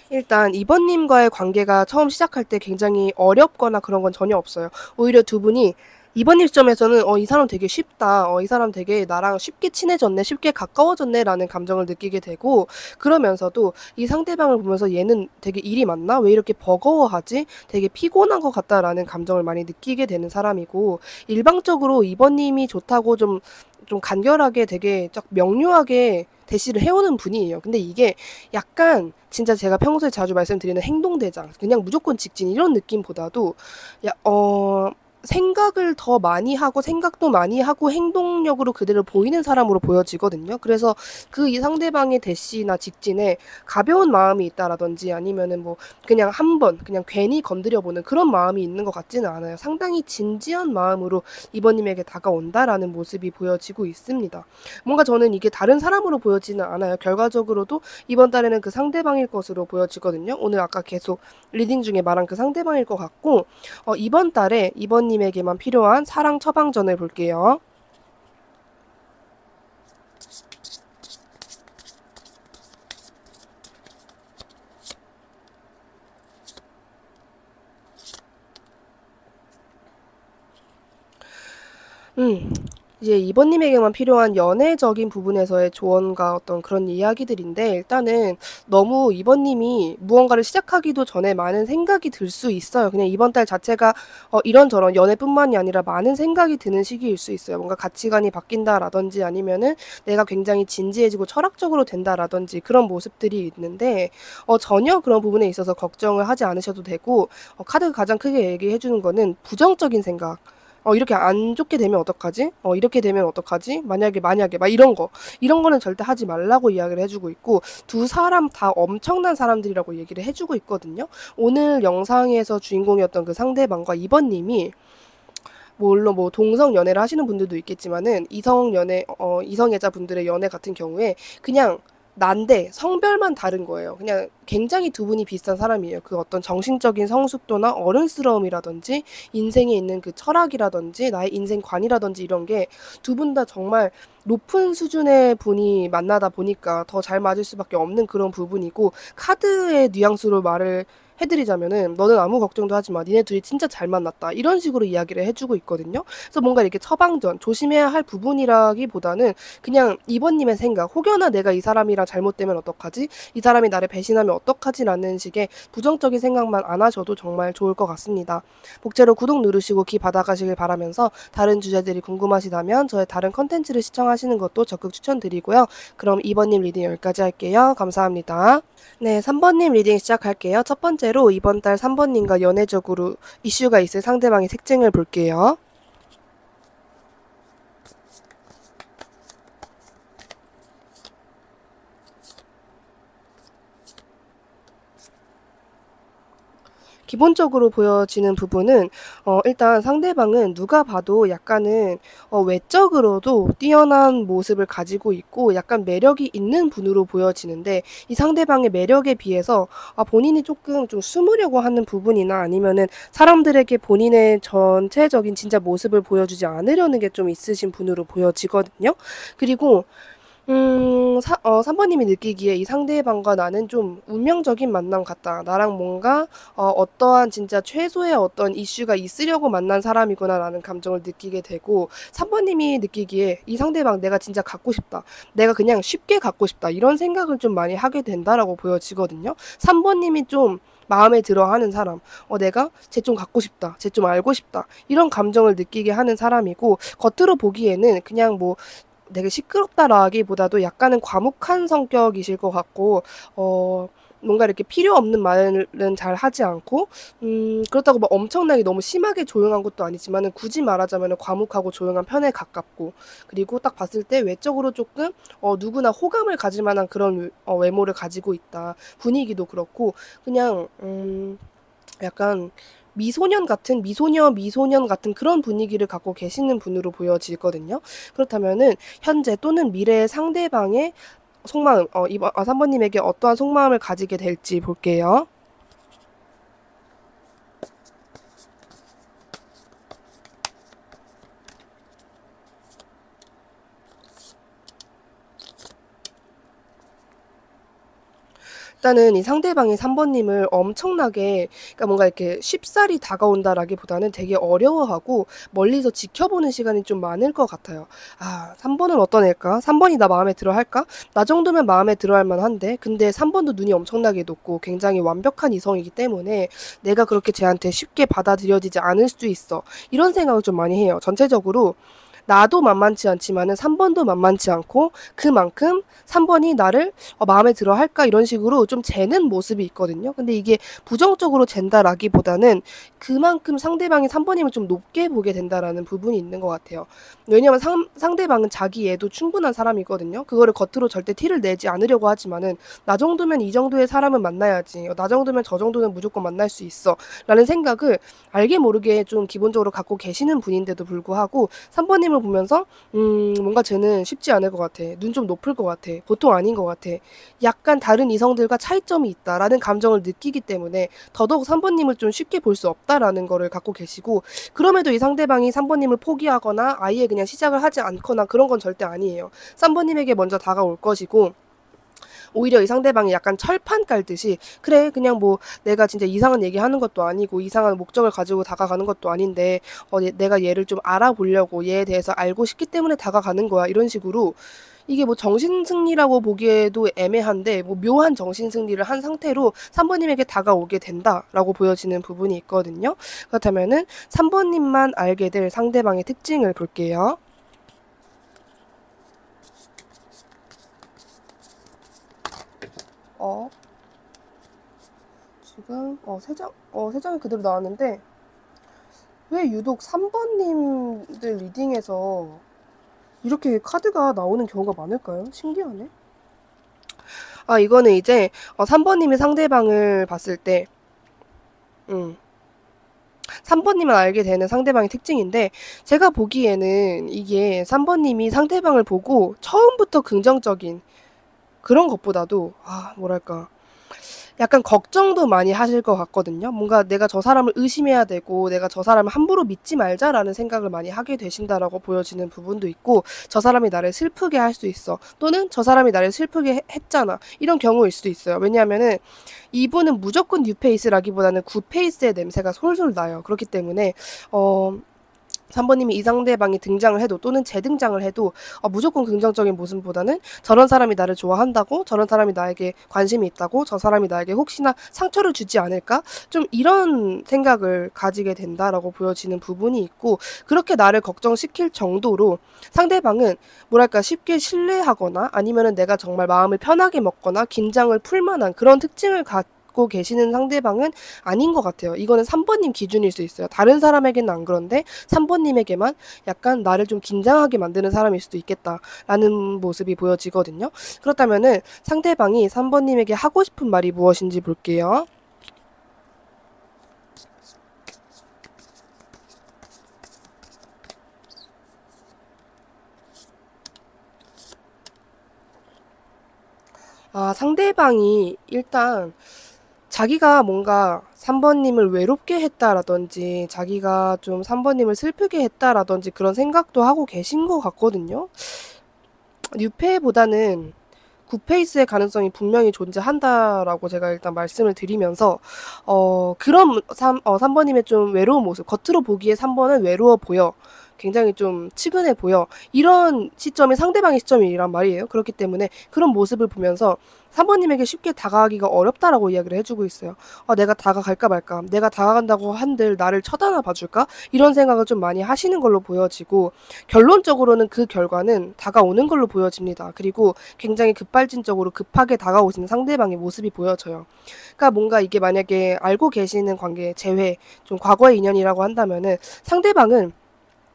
일단 이번님과의 관계가 처음 시작할 때 굉장히 어렵거나 그런 건 전혀 없어요. 오히려 두 분이 이번님 시점에서는 이 사람 되게 쉽다. 이 사람 되게 나랑 쉽게 친해졌네. 쉽게 가까워졌네. 라는 감정을 느끼게 되고, 그러면서도 이 상대방을 보면서 얘는 되게 일이 많나? 왜 이렇게 버거워하지? 되게 피곤한 것 같다라는 감정을 많이 느끼게 되는 사람이고, 일방적으로 이번님이 좋다고 좀 간결하게 되게 딱 명료하게 대시를 해오는 분이에요. 근데 이게 약간 진짜 제가 평소에 자주 말씀드리는 행동대장, 그냥 무조건 직진 이런 느낌보다도 야, 생각을 더 많이 하고 생각도 많이 하고 행동력으로 그대로 보이는 사람으로 보여지거든요. 그래서 그 이 상대방의 대시나 직진에 가벼운 마음이 있다라든지 아니면은 뭐 그냥 한번 그냥 괜히 건드려보는 그런 마음이 있는 것 같지는 않아요. 상당히 진지한 마음으로 이번님에게 다가온다라는 모습이 보여지고 있습니다. 뭔가 저는 이게 다른 사람으로 보여지는 않아요. 결과적으로도 이번 달에는 그 상대방일 것으로 보여지거든요. 오늘 아까 계속 리딩 중에 말한 그 상대방일 것 같고, 이번 달에 이번님에게만 필요한 사랑 처방전을 볼게요. 음. 이제 이번님에게만 필요한 연애적인 부분에서의 조언과 어떤 그런 이야기들인데, 일단은 너무 이번님이 무언가를 시작하기도 전에 많은 생각이 들 수 있어요. 그냥 이번 달 자체가 이런저런 연애뿐만이 아니라 많은 생각이 드는 시기일 수 있어요. 뭔가 가치관이 바뀐다라든지 아니면은 내가 굉장히 진지해지고 철학적으로 된다라든지 그런 모습들이 있는데, 전혀 그런 부분에 있어서 걱정을 하지 않으셔도 되고, 카드가 가장 크게 얘기해 주는 거는 부정적인 생각. 이렇게 안 좋게 되면 어떡하지? 이렇게 되면 어떡하지? 만약에 막 이런 거는 절대 하지 말라고 이야기를 해주고 있고, 두 사람 다 엄청난 사람들이라고 얘기를 해주고 있거든요. 오늘 영상에서 주인공이었던 그 상대방과 이번님이 물론 뭐 동성 연애를 하시는 분들도 있겠지만은 이성애자 분들의 연애 같은 경우에 그냥 난데 성별만 다른 거예요. 그냥 굉장히 두 분이 비슷한 사람이에요. 그 어떤 정신적인 성숙도나 어른스러움이라든지 인생에 있는 그 철학이라든지 나의 인생관이라든지 이런 게 두 분 다 정말 높은 수준의 분이 만나다 보니까 더 잘 맞을 수밖에 없는 그런 부분이고, 카드의 뉘앙스로 말을 해드리자면은 너는 아무 걱정도 하지 마. 니네 둘이 진짜 잘 만났다. 이런 식으로 이야기를 해주고 있거든요. 그래서 뭔가 이렇게 처방전, 조심해야 할 부분이라기보다는 그냥 이번님의 생각, 혹여나 내가 이 사람이랑 잘못되면 어떡하지? 이 사람이 나를 배신하면 어떡하지? 라는 식의 부정적인 생각만 안 하셔도 정말 좋을 것 같습니다. 복제로 구독 누르시고 귀 받아가시길 바라면서 다른 주제들이 궁금하시다면 저의 다른 컨텐츠를 시청하시는 것도 적극 추천드리고요. 그럼 2번님 리딩 여기까지 할게요. 감사합니다. 네, 3번님 리딩 시작할게요. 첫 번째로 이번 달 3번님과 연애적으로 이슈가 있을 상대방의 특징을 볼게요. 기본적으로 보여지는 부분은 일단 상대방은 누가 봐도 약간은 외적으로도 뛰어난 모습을 가지고 있고 약간 매력이 있는 분으로 보여지는데, 이 상대방의 매력에 비해서 본인이 조금 좀 숨으려고 하는 부분이나 아니면은 사람들에게 본인의 전체적인 진짜 모습을 보여주지 않으려는 게 좀 있으신 분으로 보여지거든요. 그리고 3번님이 느끼기에 이 상대방과 나는 좀 운명적인 만남 같다. 나랑 뭔가 어떠한 진짜 최소의 어떤 이슈가 있으려고 만난 사람이구나라는 감정을 느끼게 되고, 3번님이 느끼기에 이 상대방 내가 진짜 갖고 싶다. 내가 그냥 쉽게 갖고 싶다. 이런 생각을 좀 많이 하게 된다라고 보여지거든요. 3번님이 좀 마음에 들어 하는 사람, 내가 쟤 좀 갖고 싶다. 쟤 좀 알고 싶다. 이런 감정을 느끼게 하는 사람이고, 겉으로 보기에는 그냥 뭐 되게 시끄럽다라기보다도 약간은 과묵한 성격이실 것 같고, 뭔가 이렇게 필요 없는 말은 잘 하지 않고, 그렇다고 막 엄청나게 너무 심하게 조용한 것도 아니지만은 굳이 말하자면 과묵하고 조용한 편에 가깝고, 그리고 딱 봤을 때 외적으로 조금 누구나 호감을 가질 만한 그런 외모를 가지고 있다. 분위기도 그렇고, 그냥 약간 미소년 같은 그런 분위기를 갖고 계시는 분으로 보여지거든요. 그렇다면은 현재 또는 미래의 상대방의 속마음, 3번님에게 어떠한 속마음을 가지게 될지 볼게요. 일단은 이 상대방이 3번님을 엄청나게, 그러니까 뭔가 이렇게 쉽사리 다가온다라기보다는 되게 어려워하고 멀리서 지켜보는 시간이 좀 많을 것 같아요. 3번은 어떤 애일까? 3번이 나 마음에 들어 할까? 나 정도면 마음에 들어 할 만한데, 근데 3번도 눈이 엄청나게 높고 굉장히 완벽한 이성이기 때문에 내가 그렇게 쟤한테 쉽게 받아들여지지 않을 수도 있어. 이런 생각을 좀 많이 해요. 전체적으로 나도 만만치 않지만은 3번도 만만치 않고, 그만큼 3번이 나를 마음에 들어 할까 이런 식으로 좀 재는 모습이 있거든요. 근데 이게 부정적으로 잰다라기보다는 그만큼 상대방이 3번님을 좀 높게 보게 된다라는 부분이 있는 것 같아요. 왜냐면 상대방은 자기 애도 충분한 사람이거든요. 그거를 겉으로 절대 티를 내지 않으려고 하지만은 나 정도면 이 정도의 사람은 만나야지. 나 정도면 저 정도는 무조건 만날 수 있어. 라는 생각을 알게 모르게 좀 기본적으로 갖고 계시는 분인데도 불구하고 3번님을 보면서 뭔가 쟤는 쉽지 않을 것 같아. 눈 좀 높을 것 같아. 보통 아닌 것 같아. 약간 다른 이성들과 차이점이 있다라는 감정을 느끼기 때문에 더더욱 3번님을 좀 쉽게 볼 수 없다라는 거를 갖고 계시고, 그럼에도 이 상대방이 3번님을 포기하거나 아예 그냥 시작을 하지 않거나 그런 건 절대 아니에요. 3번님에게 먼저 다가올 것이고, 오히려 이 상대방이 약간 철판 깔듯이, 그래 그냥 뭐 내가 진짜 이상한 얘기하는 것도 아니고 이상한 목적을 가지고 다가가는 것도 아닌데 내가 얘를 좀 알아보려고 얘에 대해서 알고 싶기 때문에 다가가는 거야, 이런 식으로. 이게 뭐 정신승리라고 보기에도 애매한데 뭐 묘한 정신승리를 한 상태로 3번님에게 다가오게 된다라고 보여지는 부분이 있거든요. 그렇다면은 3번님만 알게 될 상대방의 특징을 볼게요. 지금 세 장이 그대로 나왔는데 왜 유독 3번님들 리딩에서 이렇게 카드가 나오는 경우가 많을까요? 신기하네. 이거는 이제 3번님이 상대방을 봤을 때 3번님을 알게 되는 상대방의 특징인데, 제가 보기에는 이게 3번님이 상대방을 보고 처음부터 긍정적인 그런 것보다도 뭐랄까, 약간 걱정도 많이 하실 것 같거든요. 뭔가 내가 저 사람을 의심해야 되고 내가 저 사람을 함부로 믿지 말자라는 생각을 많이 하게 되신다라고 보여지는 부분도 있고, 저 사람이 나를 슬프게 할 수 있어, 또는 저 사람이 나를 슬프게 했잖아, 이런 경우일 수도 있어요. 왜냐하면은 이분은 무조건 뉴페이스라기보다는 구페이스의 냄새가 솔솔 나요. 그렇기 때문에 3번님이 이 상대방이 등장을 해도 또는 재등장을 해도 무조건 긍정적인 모습보다는 저런 사람이 나를 좋아한다고, 저런 사람이 나에게 관심이 있다고, 저 사람이 나에게 혹시나 상처를 주지 않을까, 좀 이런 생각을 가지게 된다라고 보여지는 부분이 있고, 그렇게 나를 걱정시킬 정도로 상대방은 뭐랄까 쉽게 신뢰하거나 아니면은 내가 정말 마음을 편하게 먹거나 긴장을 풀 만한 그런 특징을 갖고 계시는 상대방은 아닌 것 같아요. 이거는 3번님 기준일 수 있어요. 다른 사람에게는 안 그런데 3번님에게만 약간 나를 좀 긴장하게 만드는 사람일 수도 있겠다라는 모습이 보여지거든요. 그렇다면은 상대방이 3번님에게 하고 싶은 말이 무엇인지 볼게요. 상대방이 일단 자기가 뭔가 3번님을 외롭게 했다라든지 자기가 좀 3번님을 슬프게 했다라든지 그런 생각도 하고 계신 것 같거든요. 뉴페보다는 굿페이스의 가능성이 분명히 존재한다라고 제가 일단 말씀을 드리면서 그런 3번님의 좀 외로운 모습, 겉으로 보기에 3번은 외로워 보여, 굉장히 좀 치근해 보여, 이런 시점이 상대방의 시점이란 말이에요. 그렇기 때문에 그런 모습을 보면서 3번님에게 쉽게 다가가기가 어렵다라고 이야기를 해주고 있어요. 내가 다가갈까 말까, 내가 다가간다고 한들 나를 쳐다나 봐줄까, 이런 생각을 좀 많이 하시는 걸로 보여지고, 결론적으로는 그 결과는 다가오는 걸로 보여집니다. 그리고 굉장히 급발진적으로 급하게 다가오시는 상대방의 모습이 보여져요. 그러니까 뭔가 이게 만약에 알고 계시는 관계 제외, 좀 과거의 인연이라고 한다면은 상대방은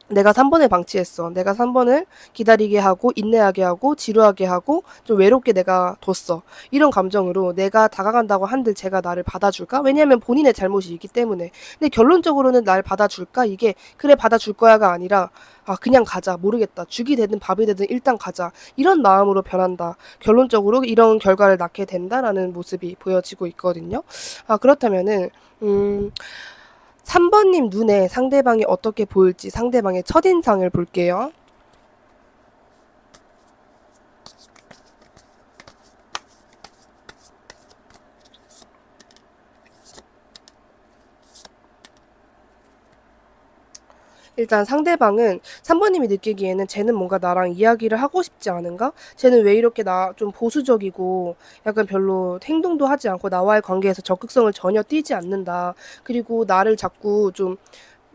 내가 3번을 방치했어, 내가 3번을 기다리게 하고 인내하게 하고 지루하게 하고 좀 외롭게 내가 뒀어, 이런 감정으로 내가 다가간다고 한들 제가 나를 받아줄까? 왜냐하면 본인의 잘못이 있기 때문에. 근데 결론적으로는 날 받아줄까? 이게 그래 받아줄 거야가 아니라 그냥 가자, 모르겠다, 죽이 되든 밥이 되든 일단 가자, 이런 마음으로 변한다, 결론적으로 이런 결과를 낳게 된다라는 모습이 보여지고 있거든요. 그렇다면은 3번님 눈에 상대방이 어떻게 보일지 상대방의 첫인상을 볼게요. 일단 상대방은 3번님이 느끼기에는 쟤는 뭔가 나랑 이야기를 하고 싶지 않은가? 쟤는 왜 이렇게 나 좀 보수적이고 약간 별로 행동도 하지 않고 나와의 관계에서 적극성을 전혀 띠지 않는다, 그리고 나를 자꾸 좀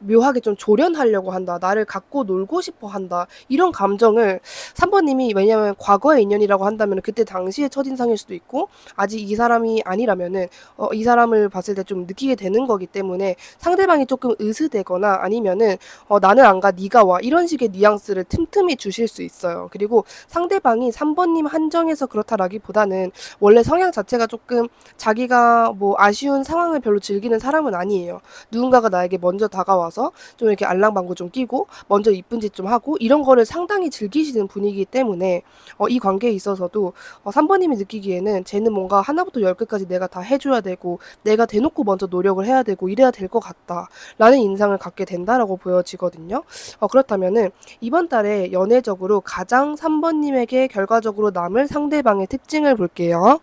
묘하게 좀 조련하려고 한다, 나를 갖고 놀고 싶어 한다, 이런 감정을 3번님이, 왜냐면 과거의 인연이라고 한다면 그때 당시의 첫인상일 수도 있고 아직 이 사람이 아니라면은 이 사람을 봤을 때 좀 느끼게 되는 거기 때문에 상대방이 조금 으스대거나 아니면은 나는 안 가 네가 와, 이런 식의 뉘앙스를 틈틈이 주실 수 있어요. 그리고 상대방이 3번님 한정에서 그렇다라기보다는 원래 성향 자체가 조금 자기가 뭐 아쉬운 상황을 별로 즐기는 사람은 아니에요. 누군가가 나에게 먼저 다가와서 좀 이렇게 알랑방구 좀 끼고 먼저 이쁜 짓 좀 하고 이런 거를 상당히 즐기시는 분이기 때문에 이 관계에 있어서도 3번님이 느끼기에는 쟤는 뭔가 하나부터 10까지 내가 다 해줘야 되고 내가 대놓고 먼저 노력을 해야 되고 이래야 될 것 같다 라는 인상을 갖게 된다라고 보여지거든요. 그렇다면은 이번 달에 연애적으로 가장 3번님에게 결과적으로 남을 상대방의 특징을 볼게요.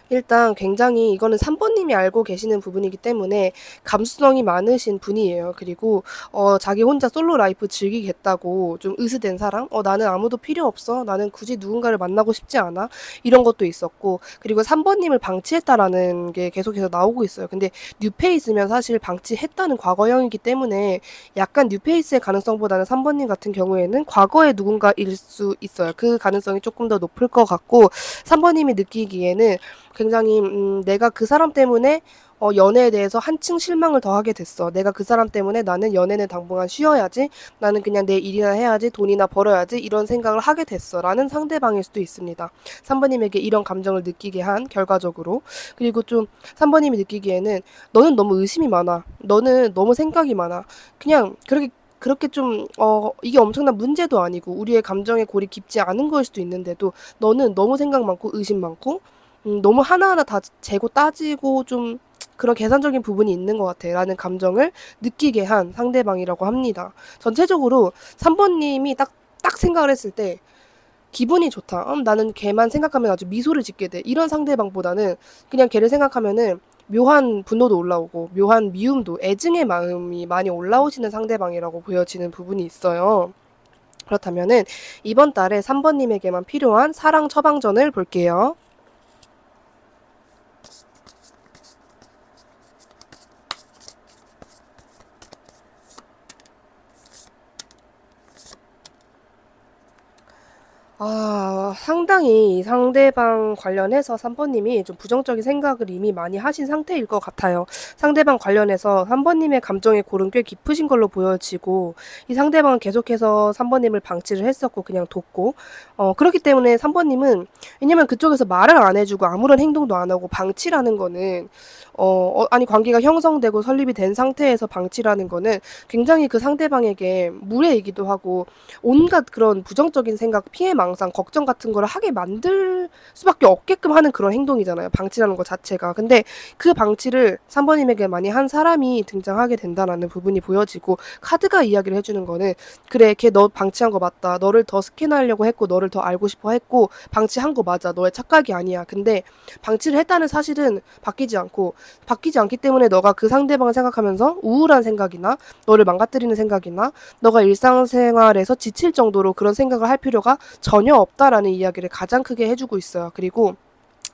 일단 굉장히 이거는 3번님이 알고 계시는 부분이기 때문에 감수성이 많으신 분이에요. 그리고 자기 혼자 솔로 라이프 즐기겠다고 좀 으스댄 사람, 나는 아무도 필요 없어, 나는 굳이 누군가를 만나고 싶지 않아, 이런 것도 있었고, 그리고 3번님을 방치했다라는 게 계속해서 나오고 있어요. 근데 뉴페이스면 사실 방치했다는 과거형이기 때문에 약간 뉴페이스의 가능성보다는 3번님 같은 경우에는 과거의 누군가일 수 있어요. 그 가능성이 조금 더 높을 것 같고, 3번님이 느끼기에는 굉장히 내가 그 사람 때문에 연애에 대해서 한층 실망을 더 하게 됐어. 내가 그 사람 때문에 나는 연애는 당분간 쉬어야지. 나는 그냥 내 일이나 해야지. 돈이나 벌어야지. 이런 생각을 하게 됐어. 라는 상대방일 수도 있습니다. 3번님에게 이런 감정을 느끼게 한 결과적으로. 그리고 좀 3번님이 느끼기에는 너는 너무 의심이 많아. 너는 너무 생각이 많아. 그냥 그렇게 좀, 이게 엄청난 문제도 아니고, 우리의 감정의 골이 깊지 않은 거일 수도 있는데도, 너는 너무 생각 많고, 의심 많고, 너무 하나하나 다 재고 따지고, 좀, 그런 계산적인 부분이 있는 것 같아. 라는 감정을 느끼게 한 상대방이라고 합니다. 전체적으로 3번님이 딱 생각을 했을 때, 기분이 좋다. 나는 걔만 생각하면 아주 미소를 짓게 돼. 이런 상대방보다는 그냥 걔를 생각하면은 묘한 분노도 올라오고 묘한 미움도 애증의 마음이 많이 올라오시는 상대방이라고 보여지는 부분이 있어요. 그렇다면은 이번 달에 3번님에게만 필요한 사랑 처방전을 볼게요. 상당히 이 상대방 관련해서 3번님이 좀 부정적인 생각을 이미 많이 하신 상태일 것 같아요. 상대방 관련해서 3번님의 감정의 골은 꽤 깊으신 걸로 보여지고, 이 상대방은 계속해서 3번님을 방치를 했었고, 그냥 뒀고, 그렇기 때문에 3번님은, 왜냐면 그쪽에서 말을 안 해주고 아무런 행동도 안 하고 방치라는 거는, 아니, 관계가 형성되고 설립이 된 상태에서 방치라는 거는 굉장히 그 상대방에게 무례이기도 하고, 온갖 그런 부정적인 생각, 피해망상, 걱정 같은 거를 하게 만들 수밖에 없게끔 하는 그런 행동이잖아요. 방치라는 것 자체가. 근데 그 방치를 3번님에게 많이 한 사람이 등장하게 된다라는 부분이 보여지고, 카드가 이야기를 해주는 거는, 그래, 걔 너 방치한 거 맞다. 너를 더 스캔하려고 했고, 너를 더 알고 싶어 했고, 방치한 거 맞아. 너의 착각이 아니야. 근데 방치를 했다는 사실은 바뀌지 않기 때문에 너가 그 상대방을 생각하면서 우울한 생각이나 너를 망가뜨리는 생각이나 너가 일상생활에서 지칠 정도로 그런 생각을 할 필요가 전혀 없다라는 이야기를 가장 크게 해주고 있어요. 그리고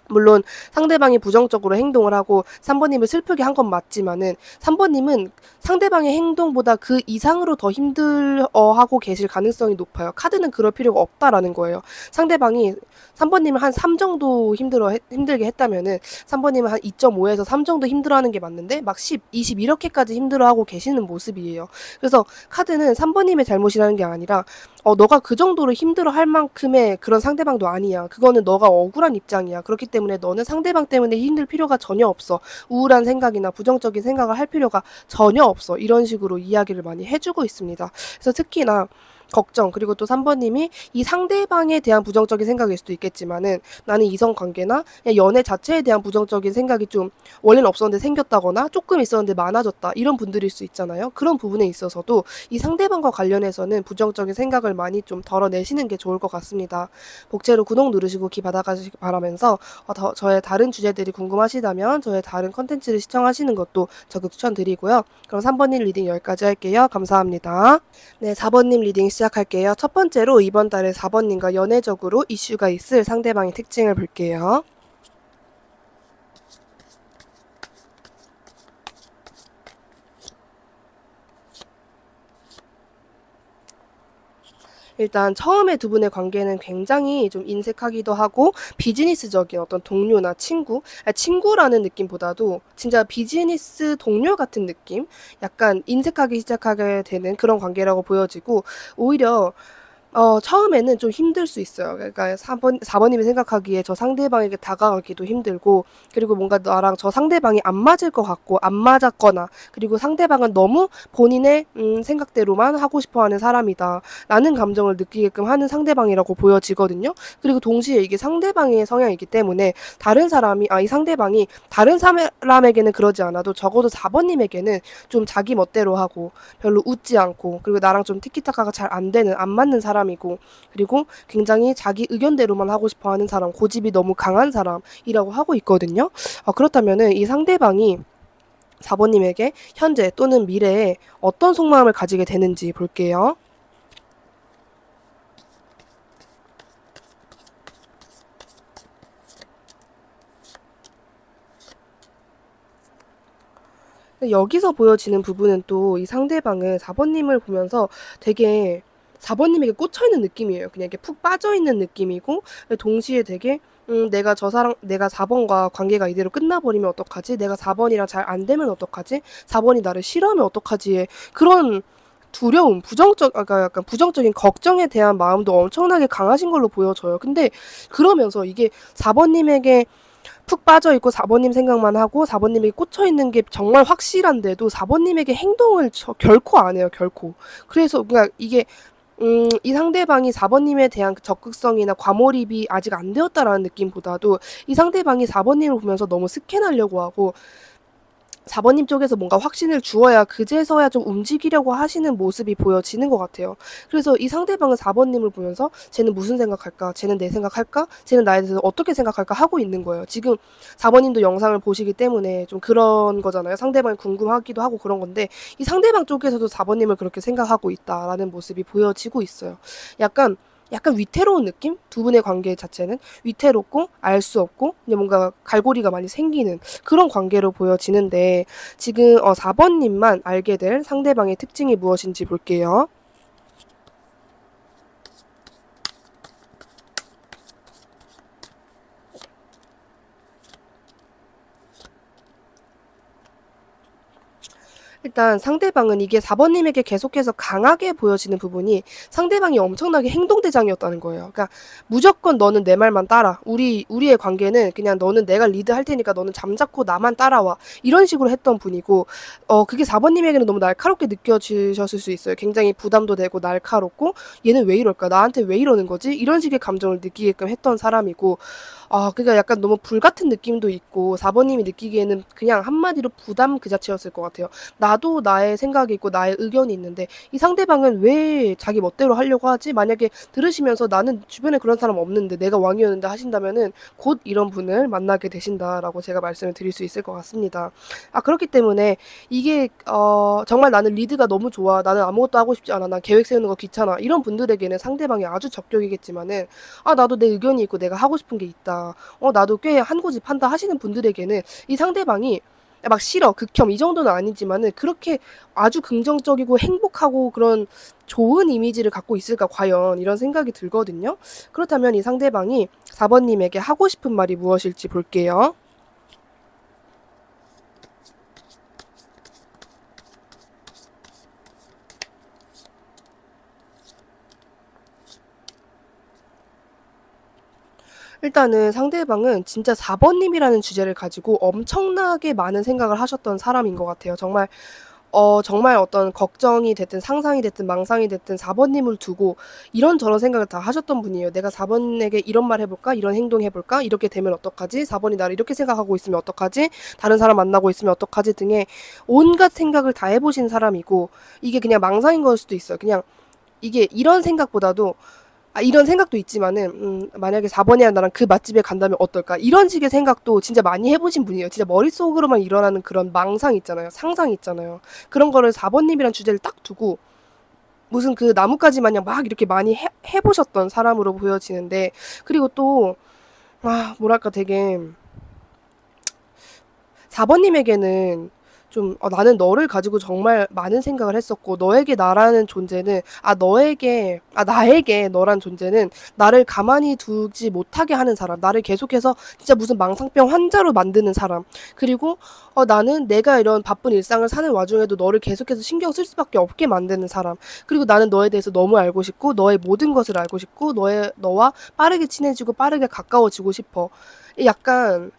물론 상대방이 부정적으로 행동을 하고 3번님을 슬프게 한 건 맞지만은 3번님은 상대방의 행동보다 그 이상으로 더 힘들어하고 계실 가능성이 높아요. 카드는 그럴 필요가 없다라는 거예요. 상대방이 3번님을 한 3 정도 힘들게 했다면은 3번님은 한 2.5에서 3 정도 힘들어하는 게 맞는데 막 10, 20 이렇게까지 힘들어하고 계시는 모습이에요. 그래서 카드는 3번님의 잘못이라는 게 아니라 너가 그 정도로 힘들어할 만큼의 그런 상대방도 아니야. 그거는 너가 억울한 입장이야. 그렇기 때문에 너는 상대방 때문에 힘들 필요가 전혀 없어. 우울한 생각이나 부정적인 생각을 할 필요가 전혀 없어. 이런 식으로 이야기를 많이 해주고 있습니다. 그래서 특히나 걱정, 그리고 또 3번님이 이 상대방에 대한 부정적인 생각일 수도 있겠지만은 나는 이성관계나 그냥 연애 자체에 대한 부정적인 생각이 좀 원래는 없었는데 생겼다거나 조금 있었는데 많아졌다 이런 분들일 수 있잖아요. 그런 부분에 있어서도 이 상대방과 관련해서는 부정적인 생각을 많이 좀 덜어내시는 게 좋을 것 같습니다. 복채로 구독 누르시고 기 받아가시기 바라면서 저의 다른 주제들이 궁금하시다면 저의 다른 컨텐츠를 시청하시는 것도 적극 추천드리고요. 그럼 3번님 리딩 여기까지 할게요. 감사합니다. 네, 4번님 리딩 시작할게요. 첫 번째로 이번 달에 4번님과 연애적으로 이슈가 있을 상대방의 특징을 볼게요. 일단 처음에 두 분의 관계는 굉장히 좀 인색하기도 하고 비즈니스적인 어떤 동료나 친구라는 느낌보다도 진짜 비즈니스 동료 같은 느낌? 약간 인색하기 시작하게 되는 그런 관계라고 보여지고 오히려 처음에는 좀 힘들 수 있어요. 그러니까 4번님이 생각하기에 저 상대방에게 다가가기도 힘들고, 그리고 뭔가 나랑 저 상대방이 안 맞을 것 같고, 안 맞았거나, 그리고 상대방은 너무 본인의, 생각대로만 하고 싶어 하는 사람이다. 라는 감정을 느끼게끔 하는 상대방이라고 보여지거든요. 그리고 동시에 이게 상대방의 성향이기 때문에, 이 상대방이 다른 사람에게는 그러지 않아도 적어도 4번님에게는 좀 자기 멋대로 하고, 별로 웃지 않고, 그리고 나랑 좀 티키타카가 잘 안 되는, 안 맞는 사람이고, 그리고 굉장히 자기 의견대로만 하고 싶어 하는 사람, 고집이 너무 강한 사람이라고 하고 있거든요. 그렇다면은 이 상대방이 4번님에게 현재 또는 미래에 어떤 속마음을 가지게 되는지 볼게요. 여기서 보여지는 부분은 또 이 상대방은 4번님을 보면서 되게 4번님에게 꽂혀있는 느낌이에요. 그냥 이렇게 푹 빠져있는 느낌이고, 동시에 되게 내가 4번과 관계가 이대로 끝나버리면 어떡하지? 내가 4번이랑 잘 안 되면 어떡하지? 4번이 나를 싫어하면 어떡하지? 그런 두려움, 약간 부정적인 걱정에 대한 마음도 엄청나게 강하신 걸로 보여져요. 근데 그러면서 이게 4번님에게 푹 빠져있고 4번님 생각만 하고 4번님에게 꽂혀있는 게 정말 확실한데도 4번님에게 행동을 결코 안 해요, 결코. 그래서 그냥 이게 이 상대방이 4번님에 대한 그 적극성이나 과몰입이 아직 안 되었다라는 느낌보다도 이 상대방이 4번님을 보면서 너무 스캔하려고 하고 4번님 쪽에서 뭔가 확신을 주어야 그제서야 좀 움직이려고 하시는 모습이 보여지는 것 같아요. 그래서 이 상대방은 4번님을 보면서 쟤는 무슨 생각할까? 쟤는 내 생각할까? 쟤는 나에 대해서 어떻게 생각할까? 하고 있는 거예요. 지금 4번님도 영상을 보시기 때문에 좀 그런 거잖아요. 상대방이 궁금하기도 하고 그런 건데 이 상대방 쪽에서도 4번님을 그렇게 생각하고 있다라는 모습이 보여지고 있어요. 약간 위태로운 느낌? 두 분의 관계 자체는 위태롭고 알 수 없고 그냥 뭔가 갈고리가 많이 생기는 그런 관계로 보여지는데 지금 4번님만 알게 될 상대방의 특징이 무엇인지 볼게요. 일단 상대방은 이게 4번님에게 계속해서 강하게 보여지는 부분이 상대방이 엄청나게 행동대장이었다는 거예요. 그러니까 무조건 너는 내 말만 따라. 우리의 관계는 그냥 너는 내가 리드할 테니까 너는 잠자코 나만 따라와. 이런 식으로 했던 분이고, 그게 4번님에게는 너무 날카롭게 느껴지셨을 수 있어요. 굉장히 부담도 되고 날카롭고, 얘는 왜 이럴까? 나한테 왜 이러는 거지? 이런 식의 감정을 느끼게끔 했던 사람이고, 그러니까 약간 너무 불같은 느낌도 있고, 4번님이 느끼기에는 그냥 한마디로 부담 그 자체였을 것 같아요. 나도 나의 생각이 있고 나의 의견이 있는데 이 상대방은 왜 자기 멋대로 하려고 하지? 만약에 들으시면서 나는 주변에 그런 사람 없는데 내가 왕이었는데 하신다면은 곧 이런 분을 만나게 되신다라고 제가 말씀을 드릴 수 있을 것 같습니다. 그렇기 때문에 이게 정말 나는 리드가 너무 좋아. 나는 아무것도 하고 싶지 않아. 난 계획 세우는 거 귀찮아. 이런 분들에게는 상대방이 아주 적격이겠지만은 나도 내 의견이 있고 내가 하고 싶은 게 있다. 나도 꽤 한 고집 한다 하시는 분들에게는 이 상대방이 막 싫어, 극혐 이 정도는 아니지만은 그렇게 아주 긍정적이고 행복하고 그런 좋은 이미지를 갖고 있을까 과연 이런 생각이 들거든요. 그렇다면 이 상대방이 4번님에게 하고 싶은 말이 무엇일지 볼게요. 일단은 상대방은 진짜 4번님이라는 주제를 가지고 엄청나게 많은 생각을 하셨던 사람인 것 같아요. 정말 어떤 걱정이 됐든 상상이 됐든 망상이 됐든 4번님을 두고 이런저런 생각을 다 하셨던 분이에요. 내가 4번에게 이런 말 해볼까? 이런 행동 해볼까? 이렇게 되면 어떡하지? 4번이 나를 이렇게 생각하고 있으면 어떡하지? 다른 사람 만나고 있으면 어떡하지? 등의 온갖 생각을 다 해보신 사람이고 이게 그냥 망상인 걸 수도 있어요. 그냥 이게 이런 생각보다도 이런 생각도 있지만은 만약에 4번이랑 나랑 그 맛집에 간다면 어떨까? 이런 식의 생각도 진짜 많이 해보신 분이에요. 진짜 머릿속으로만 일어나는 그런 망상 있잖아요. 상상 있잖아요. 그런 거를 4번님이란 주제를 딱 두고 무슨 그 나뭇가지 마냥 막 이렇게 많이 해보셨던 사람으로 보여지는데 그리고 또 뭐랄까 되게 4번님에게는 좀 나는 너를 가지고 정말 많은 생각을 했었고 너에게 나라는 존재는 나에게 너란 존재는 나를 가만히 두지 못하게 하는 사람, 나를 계속해서 진짜 무슨 망상병 환자로 만드는 사람, 그리고 나는 내가 이런 바쁜 일상을 사는 와중에도 너를 계속해서 신경 쓸 수밖에 없게 만드는 사람, 그리고 나는 너에 대해서 너무 알고 싶고 너의 모든 것을 알고 싶고 너와 빠르게 친해지고 빠르게 가까워지고 싶어. 약간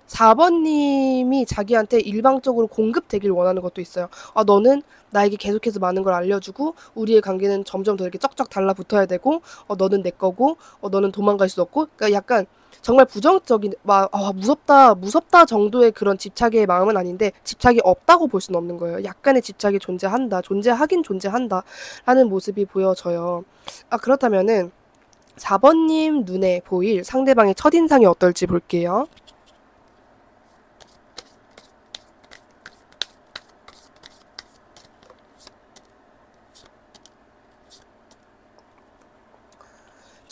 4번님이 자기한테 일방적으로 공급되길 원하는 것도 있어요. 너는 나에게 계속해서 많은 걸 알려주고 우리의 관계는 점점 더 이렇게 쩍쩍 달라붙어야 되고 너는 내 거고 너는 도망갈 수 없고 그러니까 약간 정말 부정적인 무섭다 정도의 그런 집착의 마음은 아닌데 집착이 없다고 볼 수는 없는 거예요. 약간의 집착이 존재하긴 존재한다 라는 모습이 보여져요. 그렇다면은 4번님 눈에 보일 상대방의 첫인상이 어떨지 볼게요.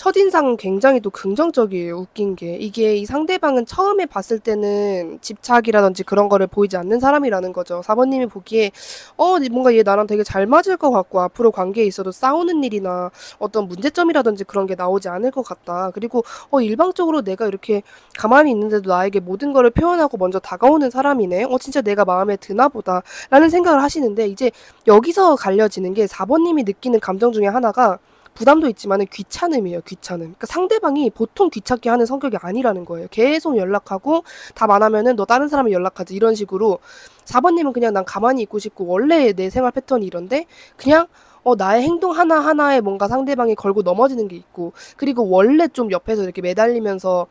첫인상은 굉장히 또 긍정적이에요, 웃긴 게. 이게 이 상대방은 처음에 봤을 때는 집착이라든지 그런 거를 보이지 않는 사람이라는 거죠. 4번 님이 보기에 뭔가 얘 나랑 되게 잘 맞을 것 같고 앞으로 관계에 있어도 싸우는 일이나 어떤 문제점이라든지 그런 게 나오지 않을 것 같다. 그리고 일방적으로 내가 이렇게 가만히 있는데도 나에게 모든 거를 표현하고 먼저 다가오는 사람이네. 진짜 내가 마음에 드나 보다라는 생각을 하시는데, 이제 여기서 갈려지는 게 4번 님이 느끼는 감정 중에 하나가 부담도 있지만은 귀찮음이에요, 귀찮음. 그러니까 상대방이 보통 귀찮게 하는 성격이 아니라는 거예요. 계속 연락하고 답 안 하면은 너 다른 사람이 연락하지, 이런 식으로. 4번 님은 그냥 난 가만히 있고 싶고 원래 내 생활 패턴이 이런데, 그냥 나의 행동 하나하나에 뭔가 상대방이 걸고 넘어지는 게 있고, 그리고 원래 좀 옆에서 이렇게 매달리면서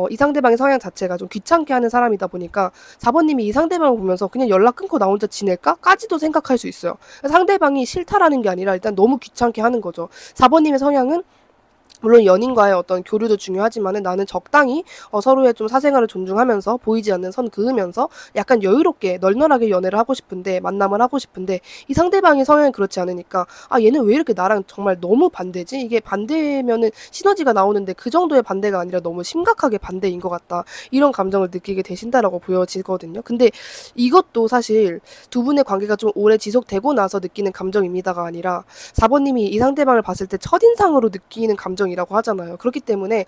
이 상대방의 성향 자체가 좀 귀찮게 하는 사람이다 보니까 4번 님이 이 상대방을 보면서 그냥 연락 끊고 나 혼자 지낼까? 까지도 생각할 수 있어요. 상대방이 싫다라는 게 아니라 일단 너무 귀찮게 하는 거죠. 4번 님의 성향은 물론 연인과의 어떤 교류도 중요하지만은 나는 적당히 서로의 좀 사생활을 존중하면서 보이지 않는 선 그으면서 약간 여유롭게 널널하게 연애를 하고 싶은데, 만남을 하고 싶은데, 이 상대방의 성향이 그렇지 않으니까 얘는 왜 이렇게 나랑 정말 너무 반대지? 이게 반대면은 시너지가 나오는데 그 정도의 반대가 아니라 너무 심각하게 반대인 것 같다. 이런 감정을 느끼게 되신다라고 보여지거든요. 근데 이것도 사실 두 분의 관계가 좀 오래 지속되고 나서 느끼는 감정입니다가 아니라 4번 님이 이 상대방을 봤을 때 첫인상으로 느끼는 감정이라고 하잖아요. 그렇기 때문에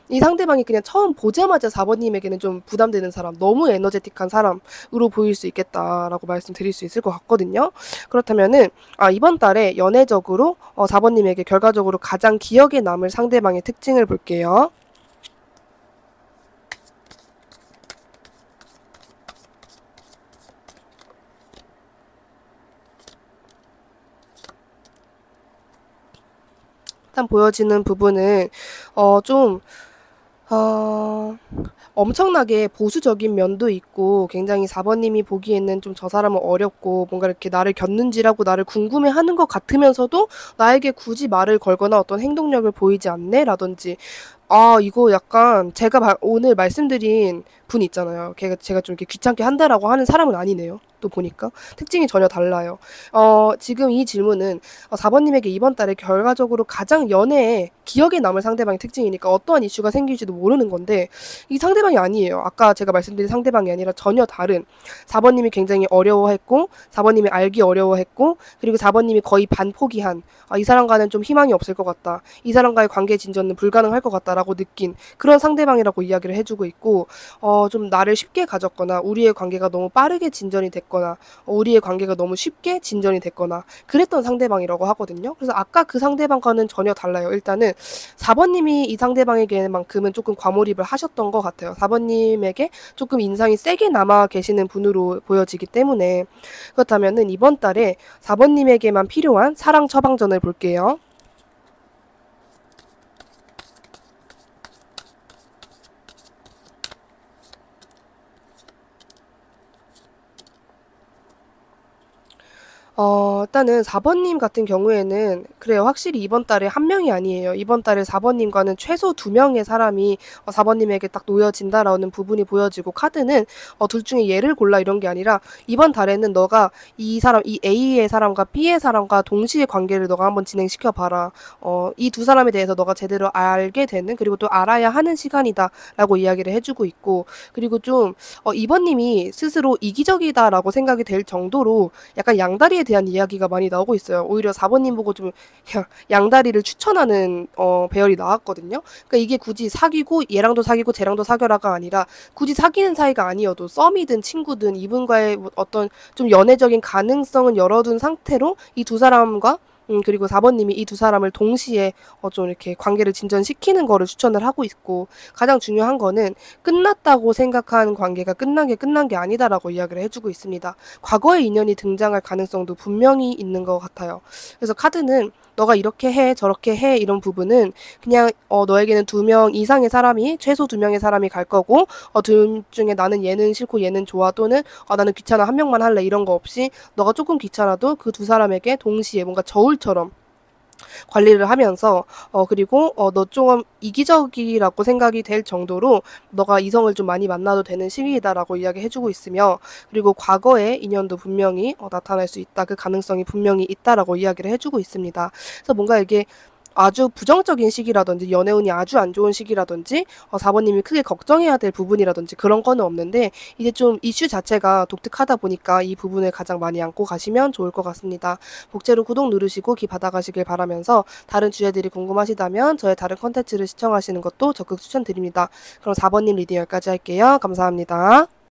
이 상대방이 그냥 처음 보자마자 4번 님에게는 좀 부담되는 사람, 너무 에너제틱한 사람으로 보일 수 있겠다라고 말씀드릴 수 있을 것 같거든요. 그렇다면은 이번 달에 연애적으로 4번 님에게 결과적으로 가장 기억에 남을 상대방의 특징을 볼게요. 일단 보여지는 부분은 좀 엄청나게 보수적인 면도 있고, 굉장히 4번 님이 보기에는 좀 저 사람은 어렵고 뭔가 이렇게 나를 곁눈질하고 나를 궁금해하는 것 같으면서도 나에게 굳이 말을 걸거나 어떤 행동력을 보이지 않네? 라든지, 이거 약간 제가 오늘 말씀드린 분 있잖아요. 제가 좀 이렇게 귀찮게 한다라고 하는 사람은 아니네요. 또 보니까 특징이 전혀 달라요. 지금 이 질문은 4번 님에게 이번 달에 결과적으로 가장 연애에 기억에 남을 상대방의 특징이니까 어떠한 이슈가 생길지도 모르는 건데, 이 상대방이 아니에요. 아까 제가 말씀드린 상대방이 아니라 전혀 다른, 4번 님이 굉장히 어려워했고 4번 님이 알기 어려워했고, 그리고 4번 님이 거의 반포기한, 이 사람과는 좀 희망이 없을 것 같다, 이 사람과의 관계 진전은 불가능할 것 같다라고 느낀 그런 상대방이라고 이야기를 해주고 있고, 좀 나를 쉽게 가졌거나 우리의 관계가 너무 빠르게 진전이 됐거나 우리의 관계가 너무 쉽게 진전이 됐거나 그랬던 상대방이라고 하거든요. 그래서 아까 그 상대방과는 전혀 달라요. 일단은 4번 님이 이 상대방에게만큼은 조금 과몰입을 하셨던 것 같아요. 4번 님에게 조금 인상이 세게 남아 계시는 분으로 보여지기 때문에. 그렇다면은 이번 달에 4번 님에게만 필요한 사랑 처방전을 볼게요. 일단은 4번 님 같은 경우에는 그래요. 확실히 이번 달에 한 명이 아니에요. 이번 달에 4번 님과는 최소 2명의 사람이 4번 님에게 딱 놓여진다라는 부분이 보여지고, 카드는 둘 중에 얘를 골라 이런 게 아니라 이번 달에는 너가 이 A의 사람과 B의 사람과 동시에 관계를 너가 한번 진행시켜 봐라. 이 두 사람에 대해서 너가 제대로 알게 되는, 그리고 또 알아야 하는 시간이다라고 이야기를 해주고 있고, 그리고 좀 이번 님이 스스로 이기적이다라고 생각이 될 정도로 약간 양다리에 대한 이야기가 많이 나오고 있어요. 오히려 4번 님 보고 좀 양다리를 추천하는 배열이 나왔거든요. 그러니까 이게 굳이 사귀고 얘랑도 사귀고 쟤랑도 사겨라가 아니라, 굳이 사귀는 사이가 아니어도 썸이든 친구든 이분과의 어떤 좀 연애적인 가능성은 열어둔 상태로 이 두 사람과 그리고 4번 님이 이 두 사람을 동시에 좀 이렇게 관계를 진전시키는 거를 추천을 하고 있고, 가장 중요한 거는 끝났다고 생각한 관계가 끝난 게 아니다라고 이야기를 해주고 있습니다. 과거의 인연이 등장할 가능성도 분명히 있는 것 같아요. 그래서 카드는 너가 이렇게 해 저렇게 해 이런 부분은 그냥 너에게는 2명 이상의 사람이, 최소 2명의 사람이 갈 거고, 둘 중에 나는 얘는 싫고 얘는 좋아, 또는 나는 귀찮아 한 명만 할래, 이런 거 없이 너가 조금 귀찮아도 그 두 사람에게 동시에 뭔가 저울처럼 관리를 하면서, 그리고 너 좀 이기적이라고 생각이 될 정도로 너가 이성을 좀 많이 만나도 되는 시기이다라고 이야기해주고 있으며, 그리고 과거의 인연도 분명히 나타날 수 있다, 그 가능성이 분명히 있다라고 이야기를 해주고 있습니다. 그래서 뭔가 이게 아주 부정적인 시기라든지 연애운이 아주 안 좋은 시기라든지 4번님이 크게 걱정해야 될 부분이라든지 그런 거는 없는데 이제 좀 이슈 자체가 독특하다 보니까 이 부분을 가장 많이 안고 가시면 좋을 것 같습니다. 복제로 구독 누르시고 귀 받아가시길 바라면서 다른 주제들이 궁금하시다면 저의 다른 컨텐츠를 시청하시는 것도 적극 추천드립니다. 그럼 4번님 리딩 여기까지 할게요. 감사합니다.